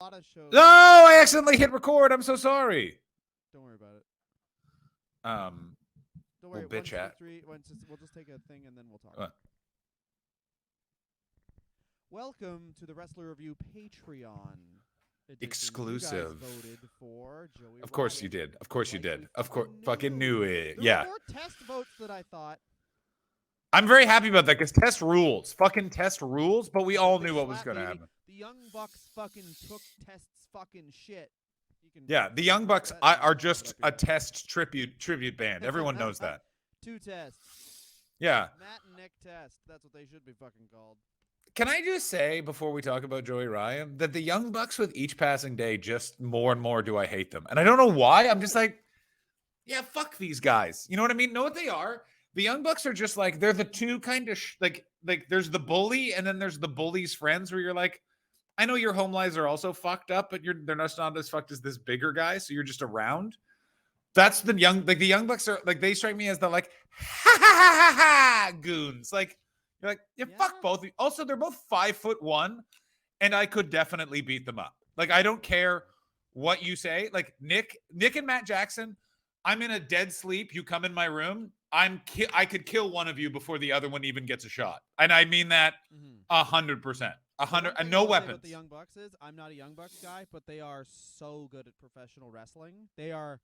lot of shows. No, I accidentally hit record. I'm so sorry. Don't worry about it. Don't Well, worry. bitch at. We'll just take a thing and then we'll talk. What? Welcome to the Wrestler Review Patreon edition. Exclusive. You guys voted for Joey. Of course Ryan. you did. Of course you Like did. we Of course, knew. fucking knew it. There Yeah. were more test votes than I thought. I'm very happy about that because test rules. Fucking test rules, but we all They knew what was slapped going to me. happen. The Young Bucks fucking took tests fucking shit. You can Yeah, the Young Bucks bet now. are just a test tribute band. Everyone knows that. Two tests. Yeah. Matt and Nick test. That's what they should be fucking called. Can I just say before we talk about Joey Ryan that the Young Bucks with each passing day just more and more do I hate them. And I don't know why. I'm just like, yeah, fuck these guys. You know what I mean? Know what they are? The Young Bucks are just like, they're the two kind of like there's the bully and then there's the bully's friends where you're like, I know your home lives are also fucked up, but they're not as fucked as this bigger guy, so you're just around. That's the Young Bucks are like, they strike me as the like ha ha ha ha goons. Like you're like, yeah, fuck both of you. Also, they're both 5'1", and I could definitely beat them up. Like, I don't care what you say. Like Nick and Matt Jackson, I'm in a dead sleep. You come in my room. I could kill one of you before the other one even gets a shot. And I mean that 100%. 100 and no weapons. What the Young Bucks is, I'm not a Young Bucks guy, but they are so good at professional wrestling. They are.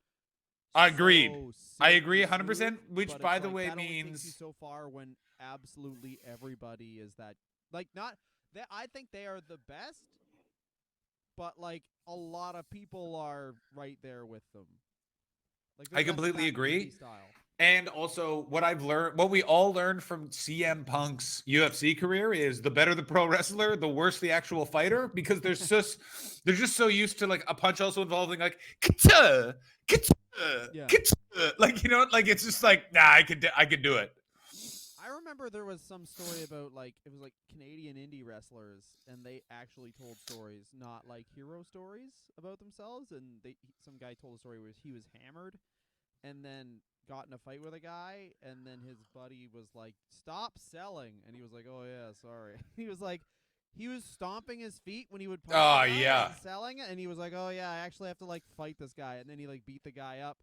Agreed. So I agree smooth, 100%. Which, but by it's the like, way, that only means takes you so far when absolutely everybody is that. Like, not that I think they are the best, but like a lot of people are right there with them. Like I completely agree. Style. And also, what we all learned from CM Punk's UFC career is the better the pro wrestler, the worse the actual fighter, because they're just so used to like a punch also involving like ka-cha, like, you know, like it's just like, nah, I could do it. I remember there was some story about like it was like Canadian indie wrestlers, and they actually told stories, not like hero stories about themselves. And some guy told a story where he was hammered, and then got in a fight with a guy, and then his buddy was like, "Stop selling," and he was like, "Oh yeah, sorry." He was stomping his feet when he would punch the guy and selling it, and he was like, "Oh yeah, I actually have to like fight this guy," and then he like beat the guy up.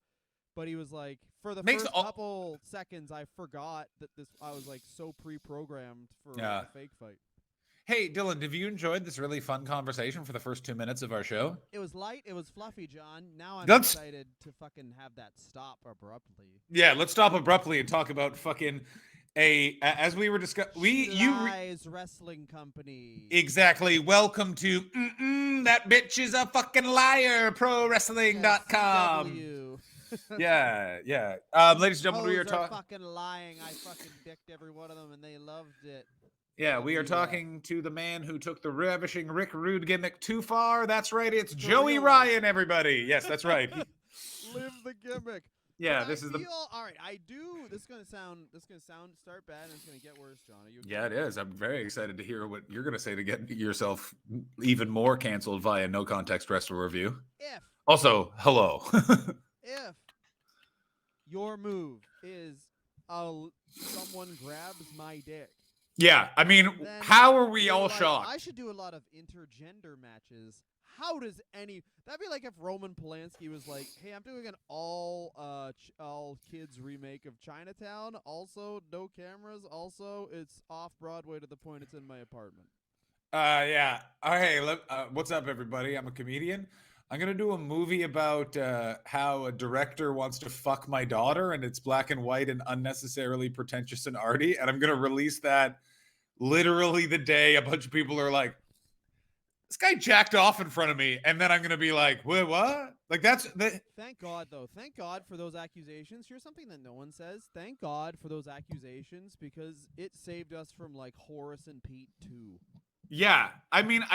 But he was like, for the first couple seconds, I forgot that I was like so pre-programmed for a fake fight. Hey, Dylan, have you enjoyed this really fun conversation for the first 2 minutes of our show? It was light. It was fluffy, John. Now I'm excited to fucking have that stop abruptly. Yeah, let's stop abruptly and talk about fucking as we were discussing. Wrestling Company. Exactly. Welcome to that bitch is a fucking liar. ProWrestling.com. Yeah. Ladies and gentlemen, we are talking. Fucking lying. I fucking dicked every one of them, and they loved it. Yeah, we are talking to the man who took the ravishing Rick Rude gimmick too far. That's right. It's Joey Ryan, everybody. Yes, that's right. Live the gimmick. Yeah, this is all right. I do. This is gonna start bad, and it's gonna get worse, John. Are you? Yeah, it is. I'm very excited to hear what you're gonna say to get yourself even more canceled via No Context Wrestler Review. Also, hello. If your move is someone grabs my dick. Yeah, I mean, how are we all shocked? I should do a lot of intergender matches. How does that'd be like if Roman Polanski was like, "Hey, I'm doing an all kids remake of Chinatown. Also, no cameras. Also, it's off Broadway to the point it's in my apartment." Yeah. Hey, what's up, everybody? I'm a comedian. I'm going to do a movie about how a director wants to fuck my daughter, and it's black and white and unnecessarily pretentious and arty. And I'm going to release that literally the day a bunch of people are like, this guy jacked off in front of me. And then I'm going to be like, what? Like, Thank God, though. Thank God for those accusations. Here's something that no one says. Thank God for those accusations, because it saved us from, like, Horace and Pete, too. Yeah, I mean,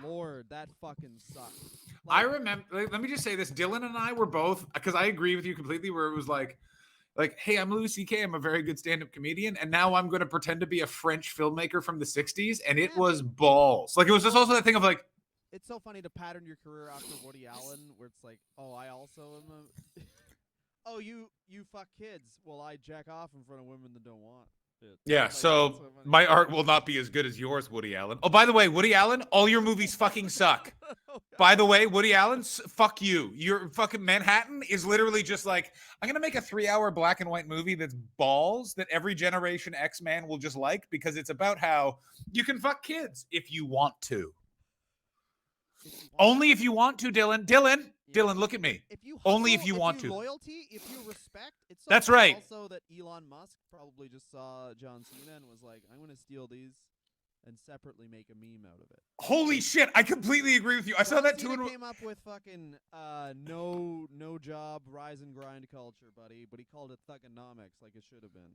Lord, that fucking sucks. Like, I remember. Let me just say this: Dylan and I were both, because I agree with you completely. Where it was like, hey, I'm Louis C.K. I'm a very good stand-up comedian, and now I'm going to pretend to be a French filmmaker from the '60s, and it was balls. Like, it was just also that thing of like, it's so funny to pattern your career after Woody Allen, where it's like, oh, I also am a. Oh, you fuck kids. Well, I jack off in front of women that don't want. Yeah, Like, so that's so funny. my art will not be as good as yours, Woody Allen. Oh, by the way, Woody Allen, all your movies fucking suck. By the way, Woody Allen, fuck you. Your fucking Manhattan is literally just like, I'm going to make a 3-hour black and white movie that's balls that every Generation X man will just like because it's about how you can fuck kids if you want to. Only if you want to, Dylan. Dylan, look at me. If you hustle, Only if you want to. Loyalty, if you respect, it's so That's funny right. Also, that Elon Musk probably just saw John Cena and was like, "I'm going to steal these and separately make a meme out of it." Holy shit! I completely agree with you. I saw that too. Cena came up with fucking no job rise and grind culture, buddy, but he called it thugonomics, like it should have been.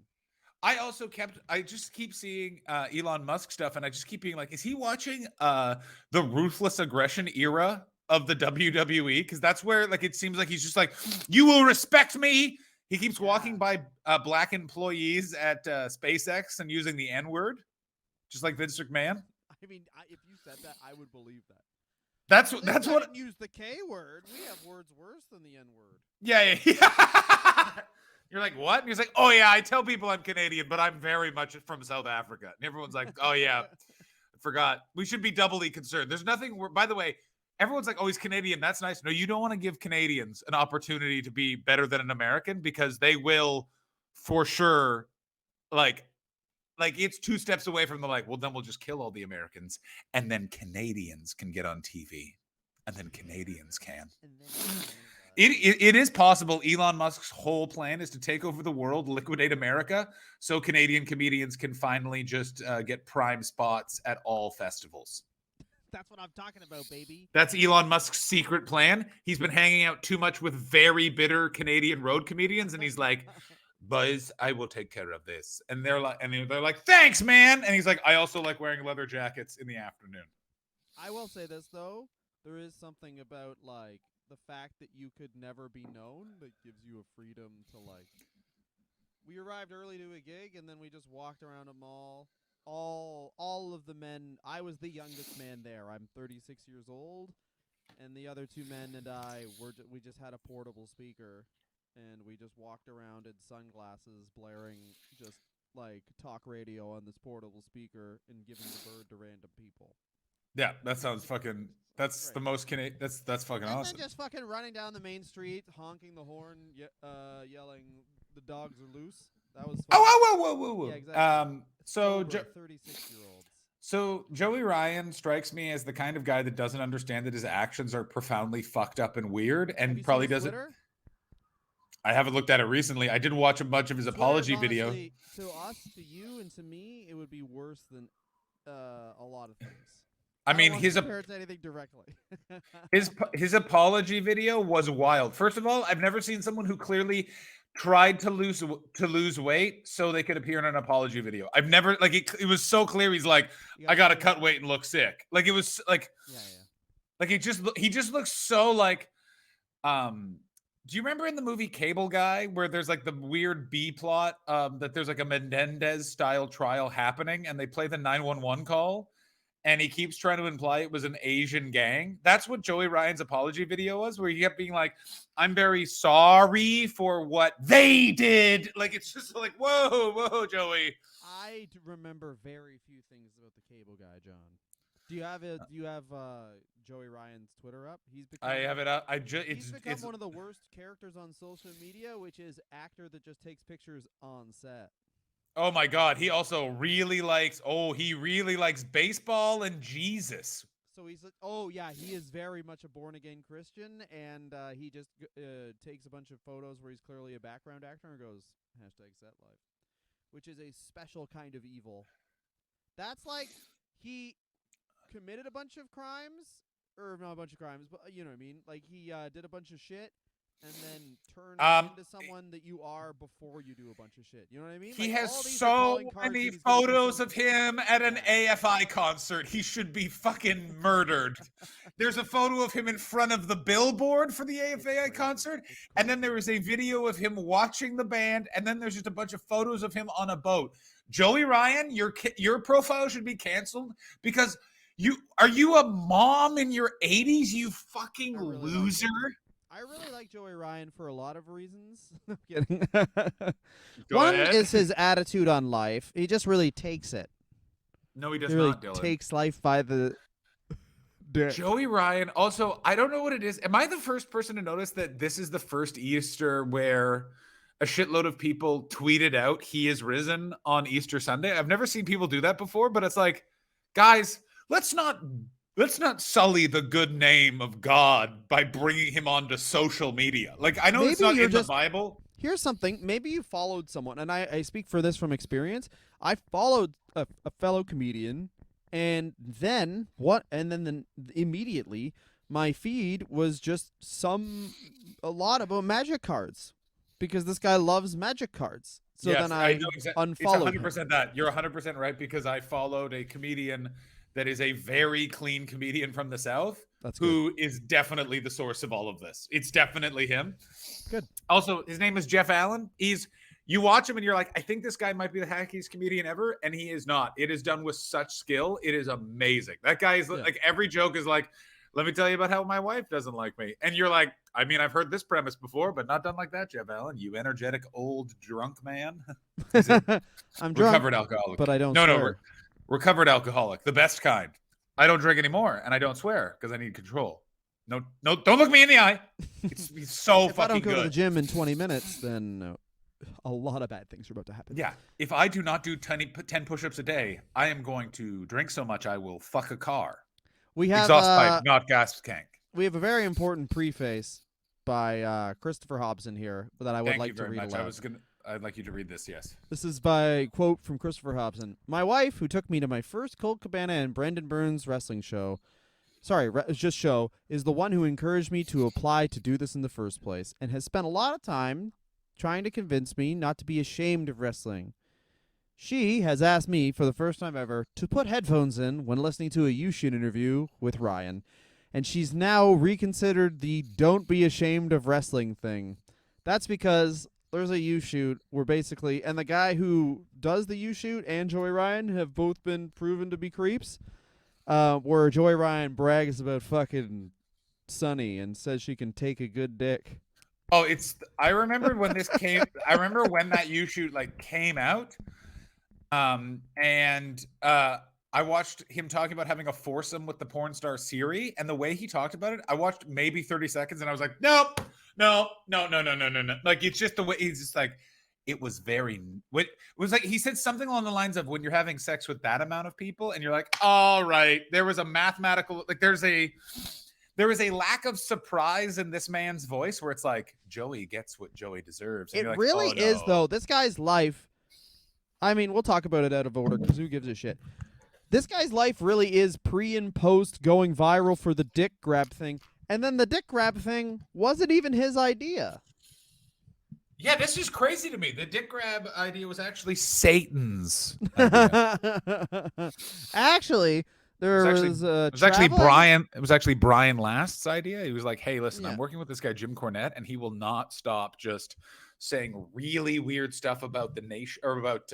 I just keep seeing Elon Musk stuff, and I just keep being like, is he watching the ruthless aggression era of the WWE? Because that's where, like, it seems like he's just like, you will respect me. He keeps walking by black employees at SpaceX and using the N-word, just like Vince McMahon. I mean, if you said that, I would believe that. That's what. Didn't use the K word. We have words worse than the N word. Yeah. You're like, what? And he's like, oh, yeah, I tell people I'm Canadian, but I'm very much from South Africa. And everyone's like, oh, yeah, I forgot. We should be doubly concerned. There's nothing. By the way, everyone's like, oh, he's Canadian. That's nice. No, you don't want to give Canadians an opportunity to be better than an American because they will for sure, like it's 2 steps away from the well, then we'll just kill all the Americans. And then Canadians can get on TV. And then Canadians can. It is possible Elon Musk's whole plan is to take over the world, liquidate America, so Canadian comedians can finally just get prime spots at all festivals. That's what I'm talking about, baby. That's Elon Musk's secret plan. He's been hanging out too much with very bitter Canadian road comedians, and he's like, "Boys, I will take care of this." And they're like, "Thanks, man." And he's like, "I also like wearing leather jackets in the afternoon." I will say this though, there is something about like the fact that you could never be known that gives you a freedom to like. We arrived early to a gig and then we just walked around a mall. All of the men. I was the youngest man there. I'm 36 years old, and the other 2 men and I we just had a portable speaker, and we just walked around in sunglasses, blaring just like talk radio on this portable speaker and giving the bird to random people. Yeah, that sounds fucking. That's the most Canadian. That's fucking awesome. And then just fucking running down the main street, honking the horn, yelling, "The dogs are loose." That was. Fun. Whoa. Yeah, exactly. So 36-year-olds. So Joey Ryan strikes me as the kind of guy that doesn't understand that his actions are profoundly fucked up and weird, and probably doesn't. I haven't looked at it recently. I did watch a bunch of his apology video. To us, to you, and to me, it would be worse than a lot of things. I mean, compared to anything directly. his apology video was wild. First of all, I've never seen someone who clearly tried to lose weight so they could appear in an apology video. I've never it was so clear. He's like, I gotta cut weight and look sick. Like it was like, like he just looks so like, do you remember in the movie Cable Guy where there's like the weird B plot that there's like a Menendez style trial happening and they play the 911 call and he keeps trying to imply it was an Asian gang? That's what Joey Ryan's apology video was, where he kept being like, I'm very sorry for what they did. Like, it's just like, whoa, Joey. I remember very few things about the Cable Guy, John. Do you have Joey Ryan's Twitter up? I have it up. He's become one of the worst characters on social media, which is actor that just takes pictures on set. Oh my God. He also really likes baseball and Jesus. So he's like, oh yeah, he is very much a born again Christian, and he just takes a bunch of photos where he's clearly a background actor and goes #SetLife, which is a special kind of evil. That's like he committed a bunch of crimes, or not a bunch of crimes, but you know what I mean. Like he did a bunch of shit. And then turn into someone that you are before you do a bunch of shit. You know what I mean? He has so many photos of him at an AFI concert. He should be fucking murdered. There's a photo of him in front of the billboard for the AFI concert. And then there is a video of him watching the band. And then there's just a bunch of photos of him on a boat. Joey Ryan, your profile should be canceled because are you a mom in your 80s, you fucking loser? I really like Joey Ryan for a lot of reasons. I'm kidding. Go One ahead. is his attitude on life. He just really takes it. No, he does He really not, Dylan. takes life by the dick. Joey Ryan. Also, I don't know what it is. Am I the first person to notice that this is the first Easter where a shitload of people tweeted out he is risen on Easter Sunday? I've never seen people do that before, but it's like, guys, let's not sully the good name of God by bringing him onto social media. Like, I know it's Maybe not you're in the just- Bible. Here's something. Maybe you followed someone, and I speak for this from experience. I followed a fellow comedian, and then immediately my feed was just a lot about magic cards, because this guy loves magic cards. So Yes, then I know unfollowed It's 100% that. You're 100% right, because I followed a comedian that is a very clean comedian from the South. That's good. Who is definitely the source of all of this. It's definitely him. Good. Also, his name is Jeff Allen. You watch him and you're like, I think this guy might be the hackiest comedian ever, and he is not. It is done with such skill. It is amazing. That guy is like, every joke is like, let me tell you about how my wife doesn't like me. And you're like, I mean, I've heard this premise before, but not done like that, Jeff Allen. You energetic old drunk man. I'm drunk, Recovered alcoholic. but I don't No, swear. recovered alcoholic, the best kind. I don't drink anymore, and I don't swear because I need control. No, don't look me in the eye. It's so If I fucking don't go to the good. gym in 20 minutes, then a lot of bad things are about to happen. Yeah, if I do not do 10 push-ups a day, I am going to drink so much I will fuck a car. We have Exhaust pipe, not gas tank. we have a very important preface by Christopher Hobson here that I would Thank like you to very read much. aloud. I'd like you to read this. Yes. This is by quote from Christopher Hobson. My wife, who took me to my first Colt Cabana and Brendan Burns wrestling show, is the one who encouraged me to apply to do this in the first place, and has spent a lot of time trying to convince me not to be ashamed of wrestling. She has asked me for the first time ever to put headphones in when listening to a U-Shoot interview with Ryan, and she's now reconsidered the "don't be ashamed of wrestling" thing. That's because there's a U-Shoot where basically, and the guy who does the U-Shoot and Joey Ryan have both been proven to be creeps, where Joey Ryan brags about fucking Sunny and says she can take a good dick. Oh, I remember when this came. I remember when that U-Shoot came out. I watched him talking about having a foursome with the porn star Siri, and the way he talked about it, I watched maybe 30 seconds, and I was like, nope, no. Like, it's just the way he's just like, it was like, he said something along the lines of, when you're having sex with that amount of people, and you're like, all right, there was a mathematical, like, there is a lack of surprise in this man's voice where it's like, Joey gets what Joey deserves. And It you're like, really oh, is, no. though. This guy's life, I mean, we'll talk about it out of order because who gives a shit. This guy's life really is pre and post going viral for the dick grab thing. And then the dick grab thing wasn't even his idea. Yeah, this is crazy to me. The dick grab idea was actually Satan's idea. Actually, there was It was actually Brian Last's idea. He was like, "Hey, listen, I'm working with this guy Jim Cornette, and he will not stop just saying really weird stuff about the nation or about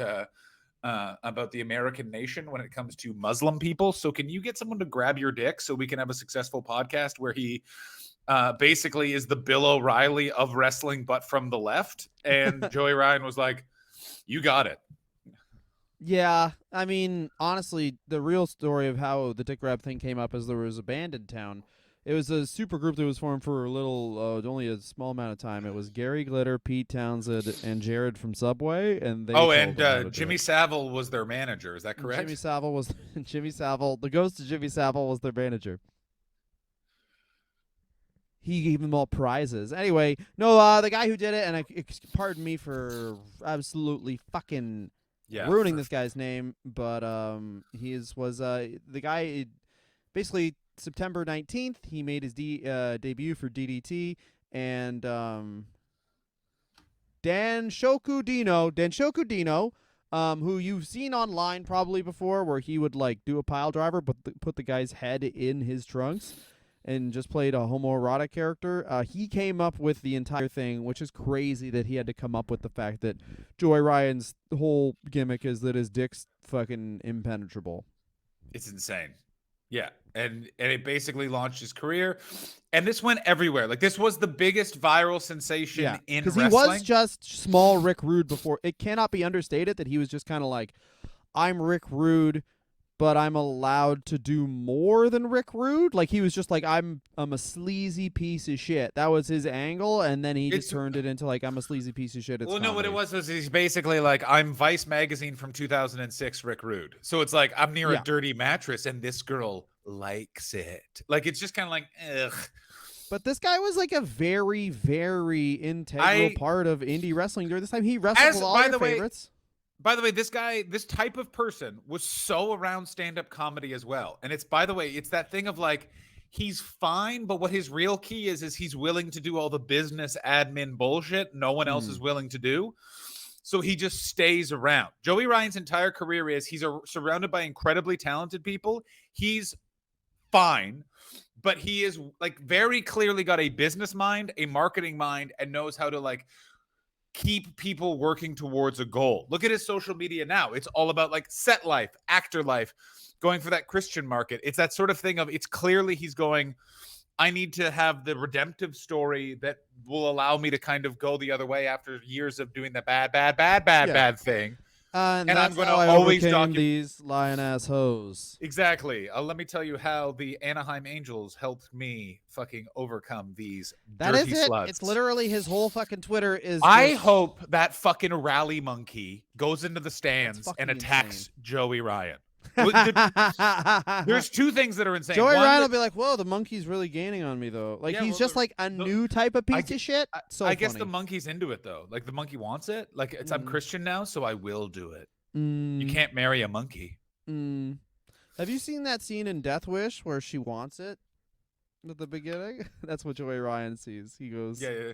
the American nation when it comes to Muslim people. So can you get someone to grab your dick so we can have a successful podcast where he basically is the Bill O'Reilly of wrestling, but from the left?" And Joey Ryan was like, "You got it." Yeah, I mean, honestly, the real story of how the dick grab thing came up is there was a band in town. It was a super group that was formed for only a small amount of time. It was Gary Glitter, Pete Townsend, and Jared from Subway, and they. Jimmy Savile was their manager. Is that correct? Jimmy Savile was Jimmy Savile. The ghost of Jimmy Savile was their manager. He gave them all prizes. Anyway, no, the guy who did it, and pardon me for absolutely fucking ruining this guy's name, but was the guy. Basically, September 19th, he made his debut for DDT, and Danshoku Dino, who you've seen online probably before, where he would do a pile driver, but put the guy's head in his trunks, and just played a homoerotic character. He came up with the entire thing, which is crazy that he had to come up with the fact that Joey Ryan's whole gimmick is that his dick's fucking impenetrable. It's insane. Yeah, and it basically launched his career, and this went everywhere. Like this was the biggest viral sensation Yeah, in because he was wrestling. just small Rick Rude before. It cannot be understated that he was just kind of like, I'm Rick Rude, but I'm allowed to do more than Rick Rude. Like he was just like, I'm a sleazy piece of shit. That was his angle, and then he just It's turned it into like, I'm a sleazy piece of shit. It's well, no, what it comedy. was he's basically like, I'm Vice magazine from 2006, Rick Rude. So it's like I'm near a Yeah. dirty mattress, and this girl likes it. Like it's just kind of like, ugh. But this guy was like a very, very integral I part of indie wrestling during this time. He wrestled as with all by your the way, favorites. By the way, this type of person was so around stand-up comedy as well. And it's, by the way, it's that thing of like, he's fine, but what his real key is he's willing to do all the business admin bullshit no one else is willing to do. So he just stays around. Joey Ryan's entire career is he's surrounded by incredibly talented people. He's fine, but he is like very clearly got a business mind, a marketing mind, and knows how to like keep people working towards a goal. Look at his social media now. It's all about like set life, actor life, going for that Christian market. It's that sort of thing of it's clearly he's going, I need to have the redemptive story that will allow me to kind of go the other way after years of doing the bad thing. And And I'm that's going how to I always overcame document. these lion ass hoes. Exactly. Let me tell you how the Anaheim Angels helped me fucking overcome these That is dirty it. sluts. It's literally his whole fucking Twitter is. I just, hope that fucking rally monkey goes into the stands fucking and attacks insane. Joey Ryan. There's two things that are insane. Joey One, Ryan will be like, "Whoa, the monkey's really gaining on me, though." Like Yeah, he's well, just like a new type of piece of shit. So I guess funny. the monkey's into it though. Like the monkey wants it. Like it's I'm Christian now, so I will do it. You can't marry a monkey. Have you seen that scene in Death Wish where she wants it at the beginning? That's what Joey Ryan sees. He goes, Yeah.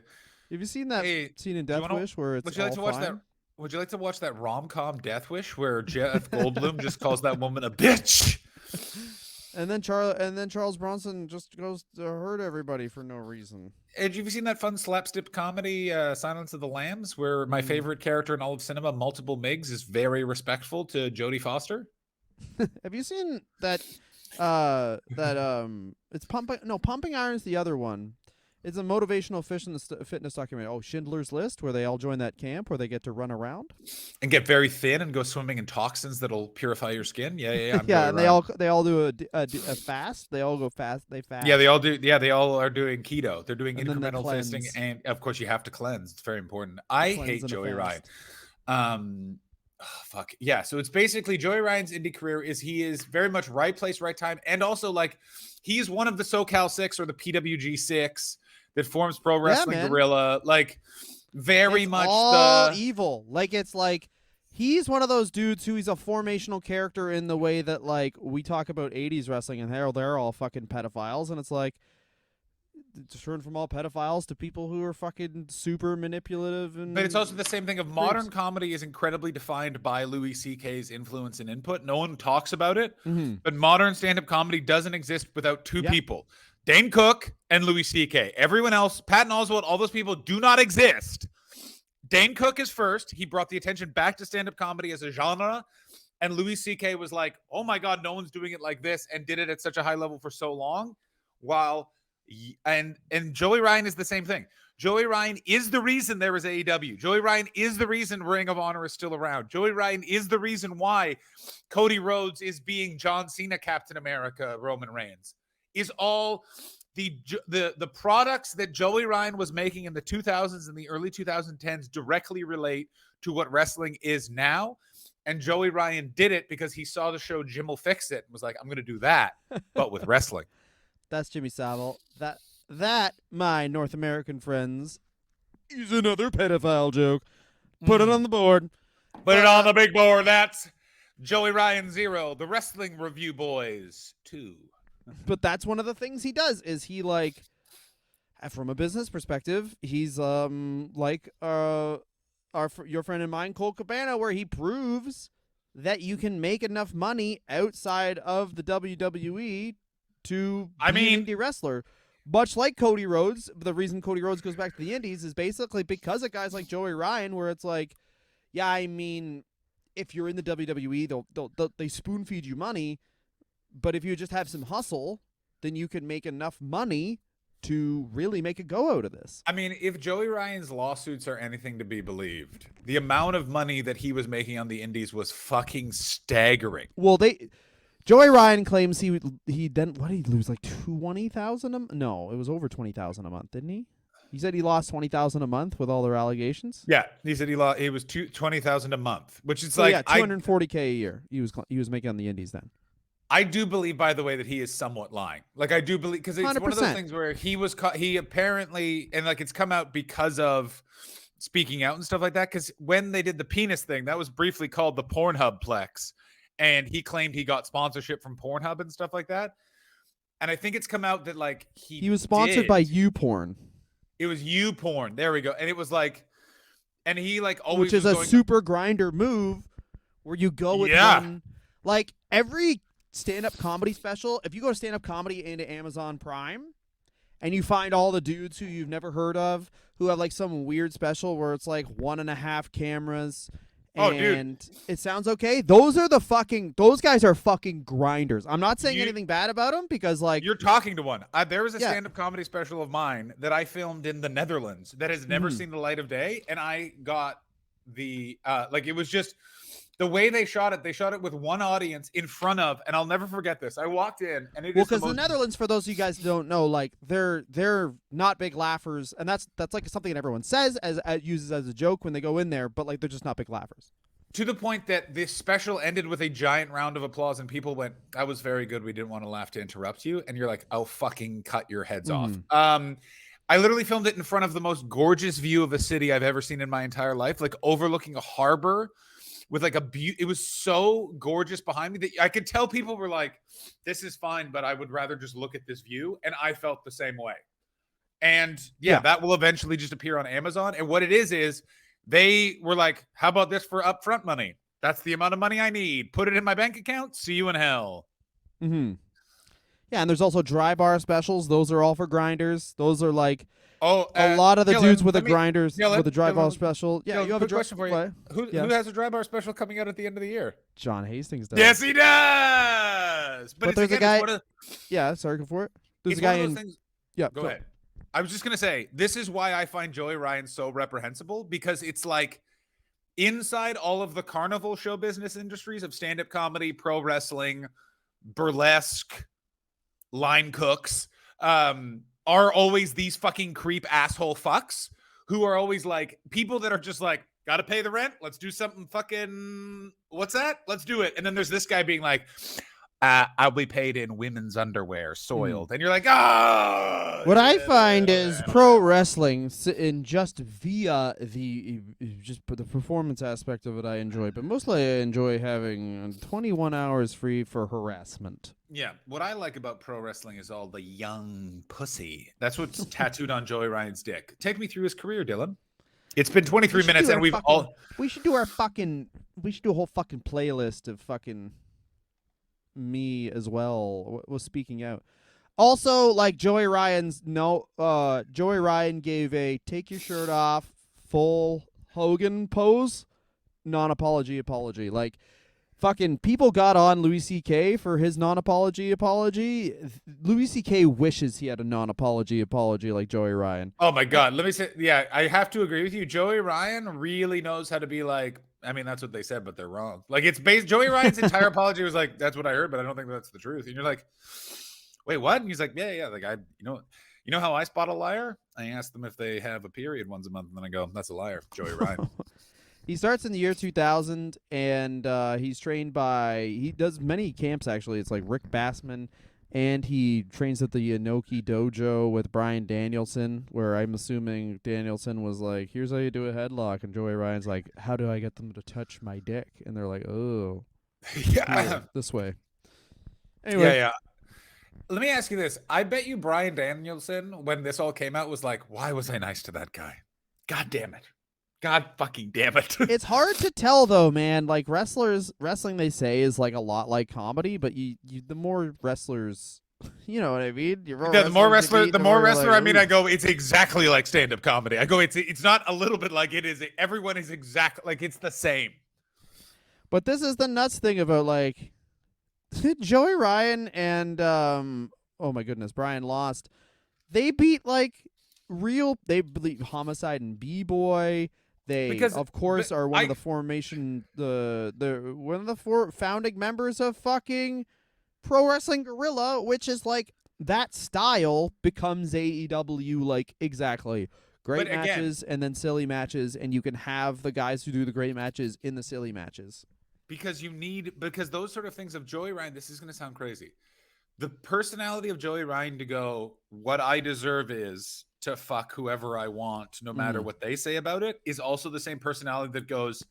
Have you seen that Hey, scene in do you Death wanna- Wish where it's Would you like all to watch fine? that? Would you like to watch that rom-com Death Wish where Jeff Goldblum just calls that woman a bitch? And then Charles Bronson just goes to hurt everybody for no reason. Have you seen that fun slapstick comedy, Silence of the Lambs, where my favorite character in all of cinema, Multiple Miggs, is very respectful to Jodie Foster? Have you seen that? It's Pumping Iron's the other one. It's a motivational fitness documentary. Oh, Schindler's List, where they all join that camp where they get to run around. And get very thin and go swimming in toxins that'll purify your skin. Yeah. I'm Yeah, Joey and Ryan. they all do a fast. They all go fast. They fast. Yeah, they all do. Yeah, they all are doing keto. They're doing And then they incremental fasting, cleanse. and of course, you have to cleanse. It's very important. I Cleanse hate and a Joey Ryan. fast. Fuck yeah. So it's basically Joey Ryan's indie career is he is very much right place, right time, and also like he's one of the SoCal Six or the PWG Six that forms Pro Wrestling man. Guerrilla. Like very It's much all the evil. Like it's like he's one of those dudes who he's a formational character in the way that like we talk about 80s wrestling and they're all fucking pedophiles, and it's like turn from all pedophiles to people who are fucking super manipulative and. But it's also the same thing of modern comedy is incredibly defined by Louis C.K.'s influence and input. No one talks about it, but modern stand-up comedy doesn't exist without two people, Dane Cook and Louis C.K. Everyone else, Patton Oswalt, all those people do not exist. Dane Cook is first. He brought the attention back to stand-up comedy as a genre. And Louis C.K. was like, oh my God, no one's doing it like this, and did it at such a high level for so long. And Joey Ryan is the same thing. Joey Ryan is the reason there is AEW. Joey Ryan is the reason Ring of Honor is still around. Joey Ryan is the reason why Cody Rhodes is being John Cena, Captain America, Roman Reigns. Is all the products that Joey Ryan was making in the 2000s and the early 2010s directly relate to what wrestling is now. And Joey Ryan did it because he saw the show Jim Will Fix It and was like, I'm going to do that, but with wrestling. That's Jimmy Savile. That, my North American friends, is another pedophile joke. Put it on the board. Put it on the big board. That's Joey Ryan 0, the Wrestling Review Boys 2. But that's one of the things he does is he like, from a business perspective, he's like your friend and mine, Cole Cabana, where he proves that you can make enough money outside of the WWE to be an indie wrestler. Much like Cody Rhodes, the reason Cody Rhodes goes back to the indies is basically because of guys like Joey Ryan, where it's like, yeah, I mean, if you're in the WWE, they spoon feed you money, But if you just have some hustle, then you can make enough money to really make a go out of this. I mean, if Joey Ryan's lawsuits are anything to be believed, the amount of money that he was making on the indies was fucking staggering. Well, Joey Ryan claims he didn't. What did he lose? Like 20,000? No, it was over 20,000 a month, didn't he? He said he lost 20,000 a month with all their allegations. Yeah, he said he was 20,000 a month, which is So like yeah, 240K a year. He was making on the indies then. I do believe, by the way, that he is somewhat lying. Like, I do believe, because it's 100%. One of those things where he was he apparently, and like it's come out because of speaking out and stuff like that. Because when they did the penis thing, that was briefly called the Pornhub Plex, and he claimed he got sponsorship from Pornhub and stuff like that. And I think it's come out that like he was sponsored by YouPorn. It was YouPorn. There we go. And it was like, and he like always, which is a super grinder move where you go with one, like every stand-up comedy special. If you go to stand-up comedy into Amazon Prime and you find all the dudes who you've never heard of who have like some weird special where it's like 1.5 cameras and it sounds okay, those guys are fucking grinders. I'm not saying anything bad about them because like you're talking to one. There was a stand-up comedy special of mine that I filmed in the Netherlands that has never seen the light of day, and I got the like it was just the way they shot it with one audience in front of, and I'll never forget this. I walked in, and it because the Netherlands, for those of you guys who don't know, like they're not big laughers, and that's like something that everyone says as uses as a joke when they go in there, but like they're just not big laughers. To the point that this special ended with a giant round of applause, and people went, "That was very good. We didn't want to laugh to interrupt you." And you're like, "I'll fucking cut your heads off." I literally filmed it in front of the most gorgeous view of a city I've ever seen in my entire life, like overlooking a harbor. With like it was so gorgeous behind me that I could tell people were like, this is fine, but I would rather just look at this view. And I felt the same way. And that will eventually just appear on Amazon. And what it is they were like, how about this for upfront money? That's the amount of money I need. Put it in my bank account. See you in hell. Mm-hmm. Yeah. And there's also dry bar specials. Those are all for grinders. Those are like, a lot of the dudes with the grinders with a dry bar special. Yeah, you have a question for you. Who has a dry bar special coming out at the end of the year? John Hastings does. Yes, he does. But there's a guy. Sorry, go for it. There's a guy in. Yeah, go ahead. I was just gonna say, this is why I find Joey Ryan so reprehensible, because it's like inside all of the carnival show business industries of stand-up comedy, pro wrestling, burlesque, line cooks. Are always these fucking creep asshole fucks who are always like people that are just like, gotta pay the rent. Let's do something fucking, what's that? Let's do it. And then there's this guy being like, I'll be paid in women's underwear, soiled. And you're like, oh. What I find is pro wrestling, in just via the performance aspect of it, I enjoy. But mostly I enjoy having 21 hours free for harassment. Yeah, what I like about pro wrestling is all the young pussy. That's what's tattooed on Joey Ryan's dick. Take me through his career, Dylan. It's been 23 minutes, and we should do a whole fucking playlist of fucking me as well. Was speaking out. Also, like Joey Ryan gave a take your shirt off, full Hogan pose, non-apology apology. Like, fucking people got on Louis C.K. for his non-apology apology. Louis C.K. wishes he had a non-apology apology like Joey Ryan. Oh my God. Let me say, yeah, I have to agree with you. Joey Ryan really knows how to be like, I mean, that's what they said, but they're wrong. Like, it's based, Joey Ryan's entire apology was like, that's what I heard, but I don't think that's the truth. And you're like, wait, what? And he's like, yeah. Like, you know how I spot a liar? I ask them if they have a period once a month, and then I go, that's a liar, Joey Ryan. He starts in the year 2000, and he's trained by, he does many camps, actually. It's like Rick Bassman, and he trains at the Inoki Dojo with Bryan Danielson, where I'm assuming Danielson was like, here's how you do a headlock, and Joey Ryan's like, how do I get them to touch my dick? And they're like, oh, yeah, this way. Anyway. Yeah. Let me ask you this. I bet you Bryan Danielson, when this all came out, was like, why was I nice to that guy? God damn it. God fucking damn it. It's hard to tell though, man. Like wrestling they say is like a lot like comedy, but you the more wrestlers, you know what I mean? The more wrestler like, I mean, I go, it's exactly like stand-up comedy. I go, it's not a little bit like it is. Everyone is exactly like, it's the same. But this is the nuts thing about like Joey Ryan and oh my goodness, Brian Lost. They beat like they beat Homicide and B-Boy. They Because of course are one of I the formation the one of the four founding members of fucking Pro Wrestling Gorilla, which is like that style becomes AEW like exactly. but Great again, matches and then silly matches, and you can have the guys who do the great matches in the silly matches. because those sort of things of Joey Ryan, this is going to sound crazy. The personality of Joey Ryan to go, what I deserve is to fuck whoever I want, no matter what they say about it, is also the same personality that goes,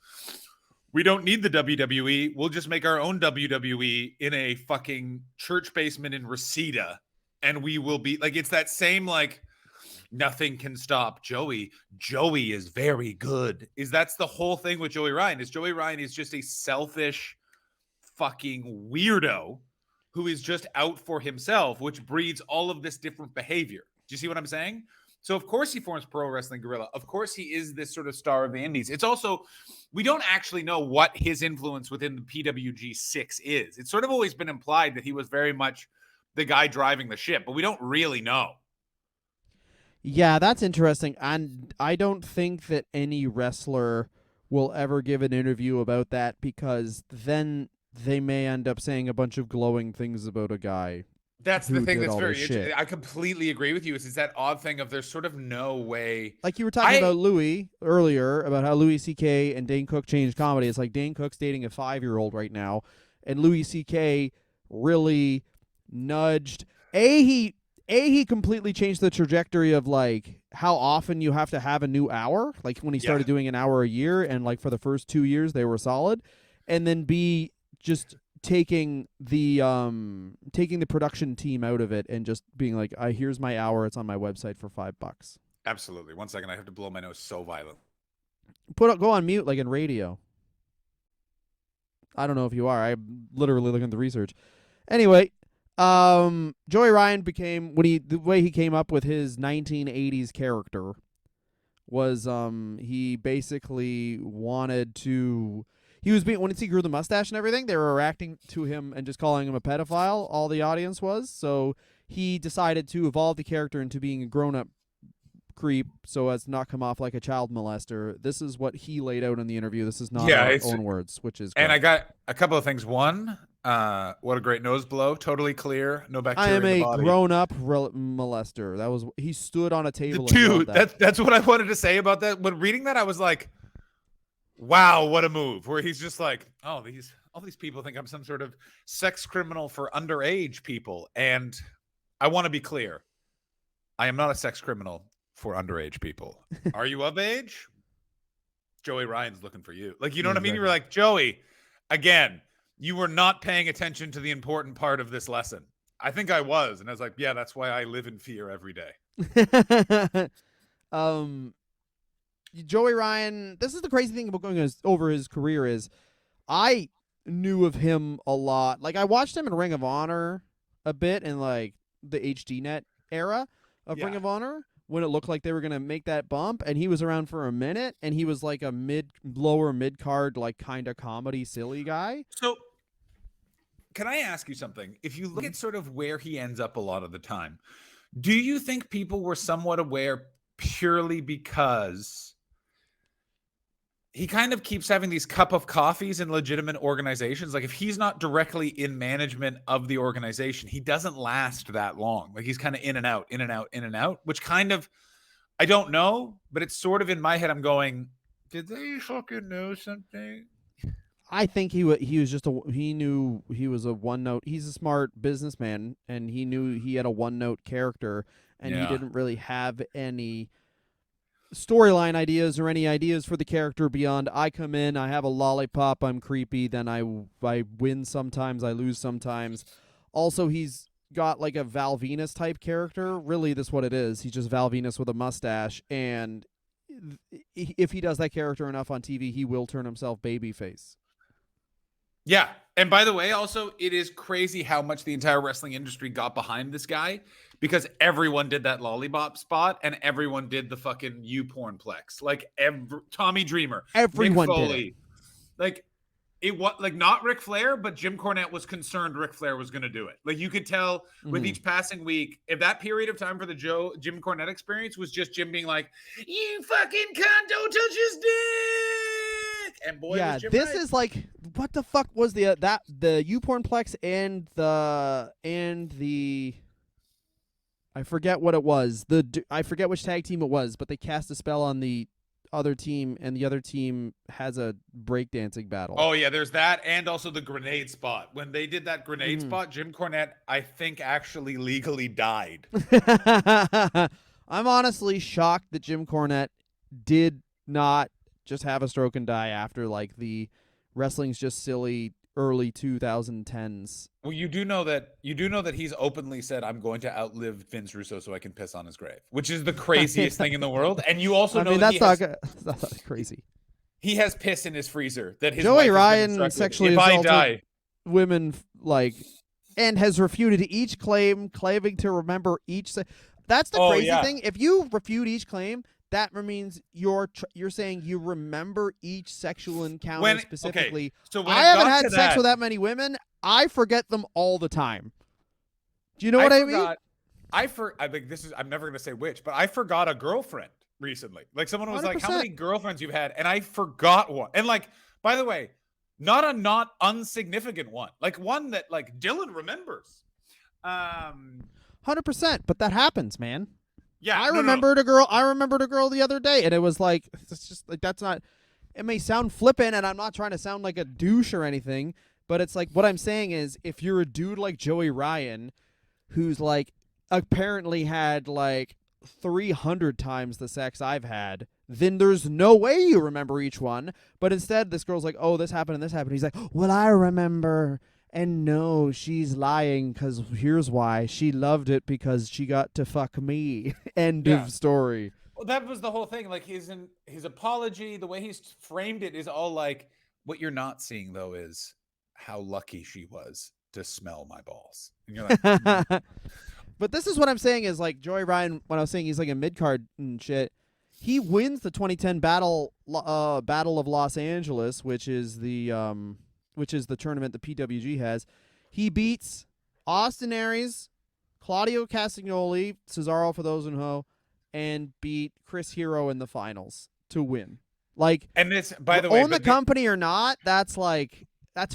we don't need the WWE. We'll just make our own WWE in a fucking church basement in Reseda. And we will be like, it's that same, like, nothing can stop Joey. Joey is very good. That's the whole thing with Joey Ryan. Joey Ryan is just a selfish fucking weirdo who is just out for himself, which breeds all of this different behavior. Do you see what I'm saying? So of course he forms Pro Wrestling Gorilla. Of course he is this sort of star of the indies. It's also, we don't actually know what his influence within the PWG 6 is. It's sort of always been implied that he was very much the guy driving the ship, but we don't really know. Yeah, that's interesting. And I don't think that any wrestler will ever give an interview about that, because then they may end up saying a bunch of glowing things about a guy. That's the Who thing did that's all very this interesting. shit. I completely agree with you. It's that odd thing of there's sort of no way. Like you were talking about Louis earlier, about how Louis C.K. and Dane Cook changed comedy. It's like Dane Cook's dating a 5-year-old right now, and Louis C.K. really nudged. He completely changed the trajectory of like how often you have to have a new hour. Like when he started doing an hour a year, and like for the first 2 years they were solid, and then B, just taking the production team out of it and just being like, here's my hour, it's on my website for $5. Absolutely. 1 second, I have to blow my nose so violent. Go on mute like in radio. I don't know if you are. I'm literally looking at the research. Anyway, Joey Ryan became, the way he came up with his 1980s character was he basically wanted to. He was being, once he grew the mustache and everything, they were reacting to him and just calling him a pedophile. All the audience was. So he decided to evolve the character into being a grown-up creep, so as to not come off like a child molester. This is what he laid out in the interview. This is not our own words, which is great. And I got a couple of things. One, what a great nose blow. Totally clear. No bacteria in the body. I am a grown-up molester. That was, he stood on a table. Dude, that's what I wanted to say about that. When reading that, I was like, wow, what a move. Where he's just like, oh, all these people think I'm some sort of sex criminal for underage people. And I want to be clear. I am not a sex criminal for underage people. Are you of age? Joey Ryan's looking for you. Like, you know what I mean? You were like, Joey, again, you were not paying attention to the important part of this lesson. I think I was. And I was like, yeah, that's why I live in fear every day. Joey Ryan, this is the crazy thing about going over his career is I knew of him a lot. Like, I watched him in Ring of Honor a bit in like the HDNet era of Ring of Honor, when it looked like they were going to make that bump, and he was around for a minute, and he was like a lower mid-card, like kind of comedy silly guy. So can I ask you something? If you look at sort of where he ends up a lot of the time, do you think people were somewhat aware purely because he kind of keeps having these cup of coffees in legitimate organizations? Like, if he's not directly in management of the organization, he doesn't last that long. Like, he's kind of in and out, in and out, in and out, which kind of, I don't know, but it's sort of in my head. I'm going, did they fucking know something? I think he was just he knew he was a one note. He's a smart businessman, and he knew he had a one note character, and he didn't really have any storyline ideas or any ideas for the character beyond, I come in, I have a lollipop, I'm creepy, then I win sometimes, I lose sometimes. Also, he's got like a Val Venus type character. Really, that's what it is. He's just Val Venus with a mustache, and if he does that character enough on TV, he will turn himself babyface. Yeah. And by the way, also, it is crazy how much the entire wrestling industry got behind this guy, because everyone did that lollipop spot and everyone did the fucking YouPornplex. Like Tommy Dreamer, everyone Mick Foley. did it. Like, it was like not Ric Flair, but Jim Cornette was concerned Ric Flair was going to do it. Like you could tell with Mhm. each passing week, if that period of time for the Jim Cornette experience was just Jim being like, "You fucking cunt, don't touch his dick," and boy was Yeah, Jim this right. is like what the fuck was the YouPornplex and the I forget what it was. I forget which tag team it was, but they cast a spell on the other team, and the other team has a breakdancing battle. Oh yeah, there's that, and also the grenade spot. When they did that grenade Mhm. spot, Jim Cornette, I think, actually legally died. I'm honestly shocked that Jim Cornette did not just have a stroke and die after like the wrestling's just silly early 2010s. Well, you do know that he's openly said, "I'm going to outlive Vince Russo so I can piss on his grave," which is the craziest thing in the world. And you also I know mean, that that's not crazy. he has piss in his freezer that his Joey wife has been Ryan instructed, sexually if I assaulted die, women like and has refuted each claim, claiming to remember each. That's the Oh, crazy yeah. thing. If you refute each claim, that means you're saying you remember each sexual encounter When- okay, specifically. so when I it haven't got had to sex that- with that many women. I forget them all the time. Do you know I what I mean? forgot. I think this is. I'm never gonna say which, but I forgot a girlfriend recently. Like someone was like, "How 100%. many girlfriends you've had?" And I forgot one. And like, by the way, not insignificant one. Like one that like Dylan remembers. 100%. But that happens, man. Yeah, I no, no, no. remembered a girl. I remembered a girl the other day, and it was like it's just like that's not. It may sound flippant, and I'm not trying to sound like a douche or anything, but it's like what I'm saying is if you're a dude like Joey Ryan, who's like apparently had like 300 times the sex I've had, then there's no way you remember each one. But instead, this girl's like, "Oh, this happened and this happened." He's like, "Well, I remember." And no, she's lying because here's why. She loved it because she got to fuck me. End Yeah. of story. Well, that was the whole thing. Like his apology, the way he's framed it is all like, what you're not seeing though is how lucky she was to smell my balls. And you're like, But this is what I'm saying is like Joey Ryan, when I was saying he's like a mid card and shit, he wins the 2010 Battle of Los Angeles, which is the tournament the PWG has. He beats Austin Aries, Claudio Castagnoli, Cesaro for those who know, and beat Chris Hero in the finals to win. Like, and this, by the way, own the company or not, that's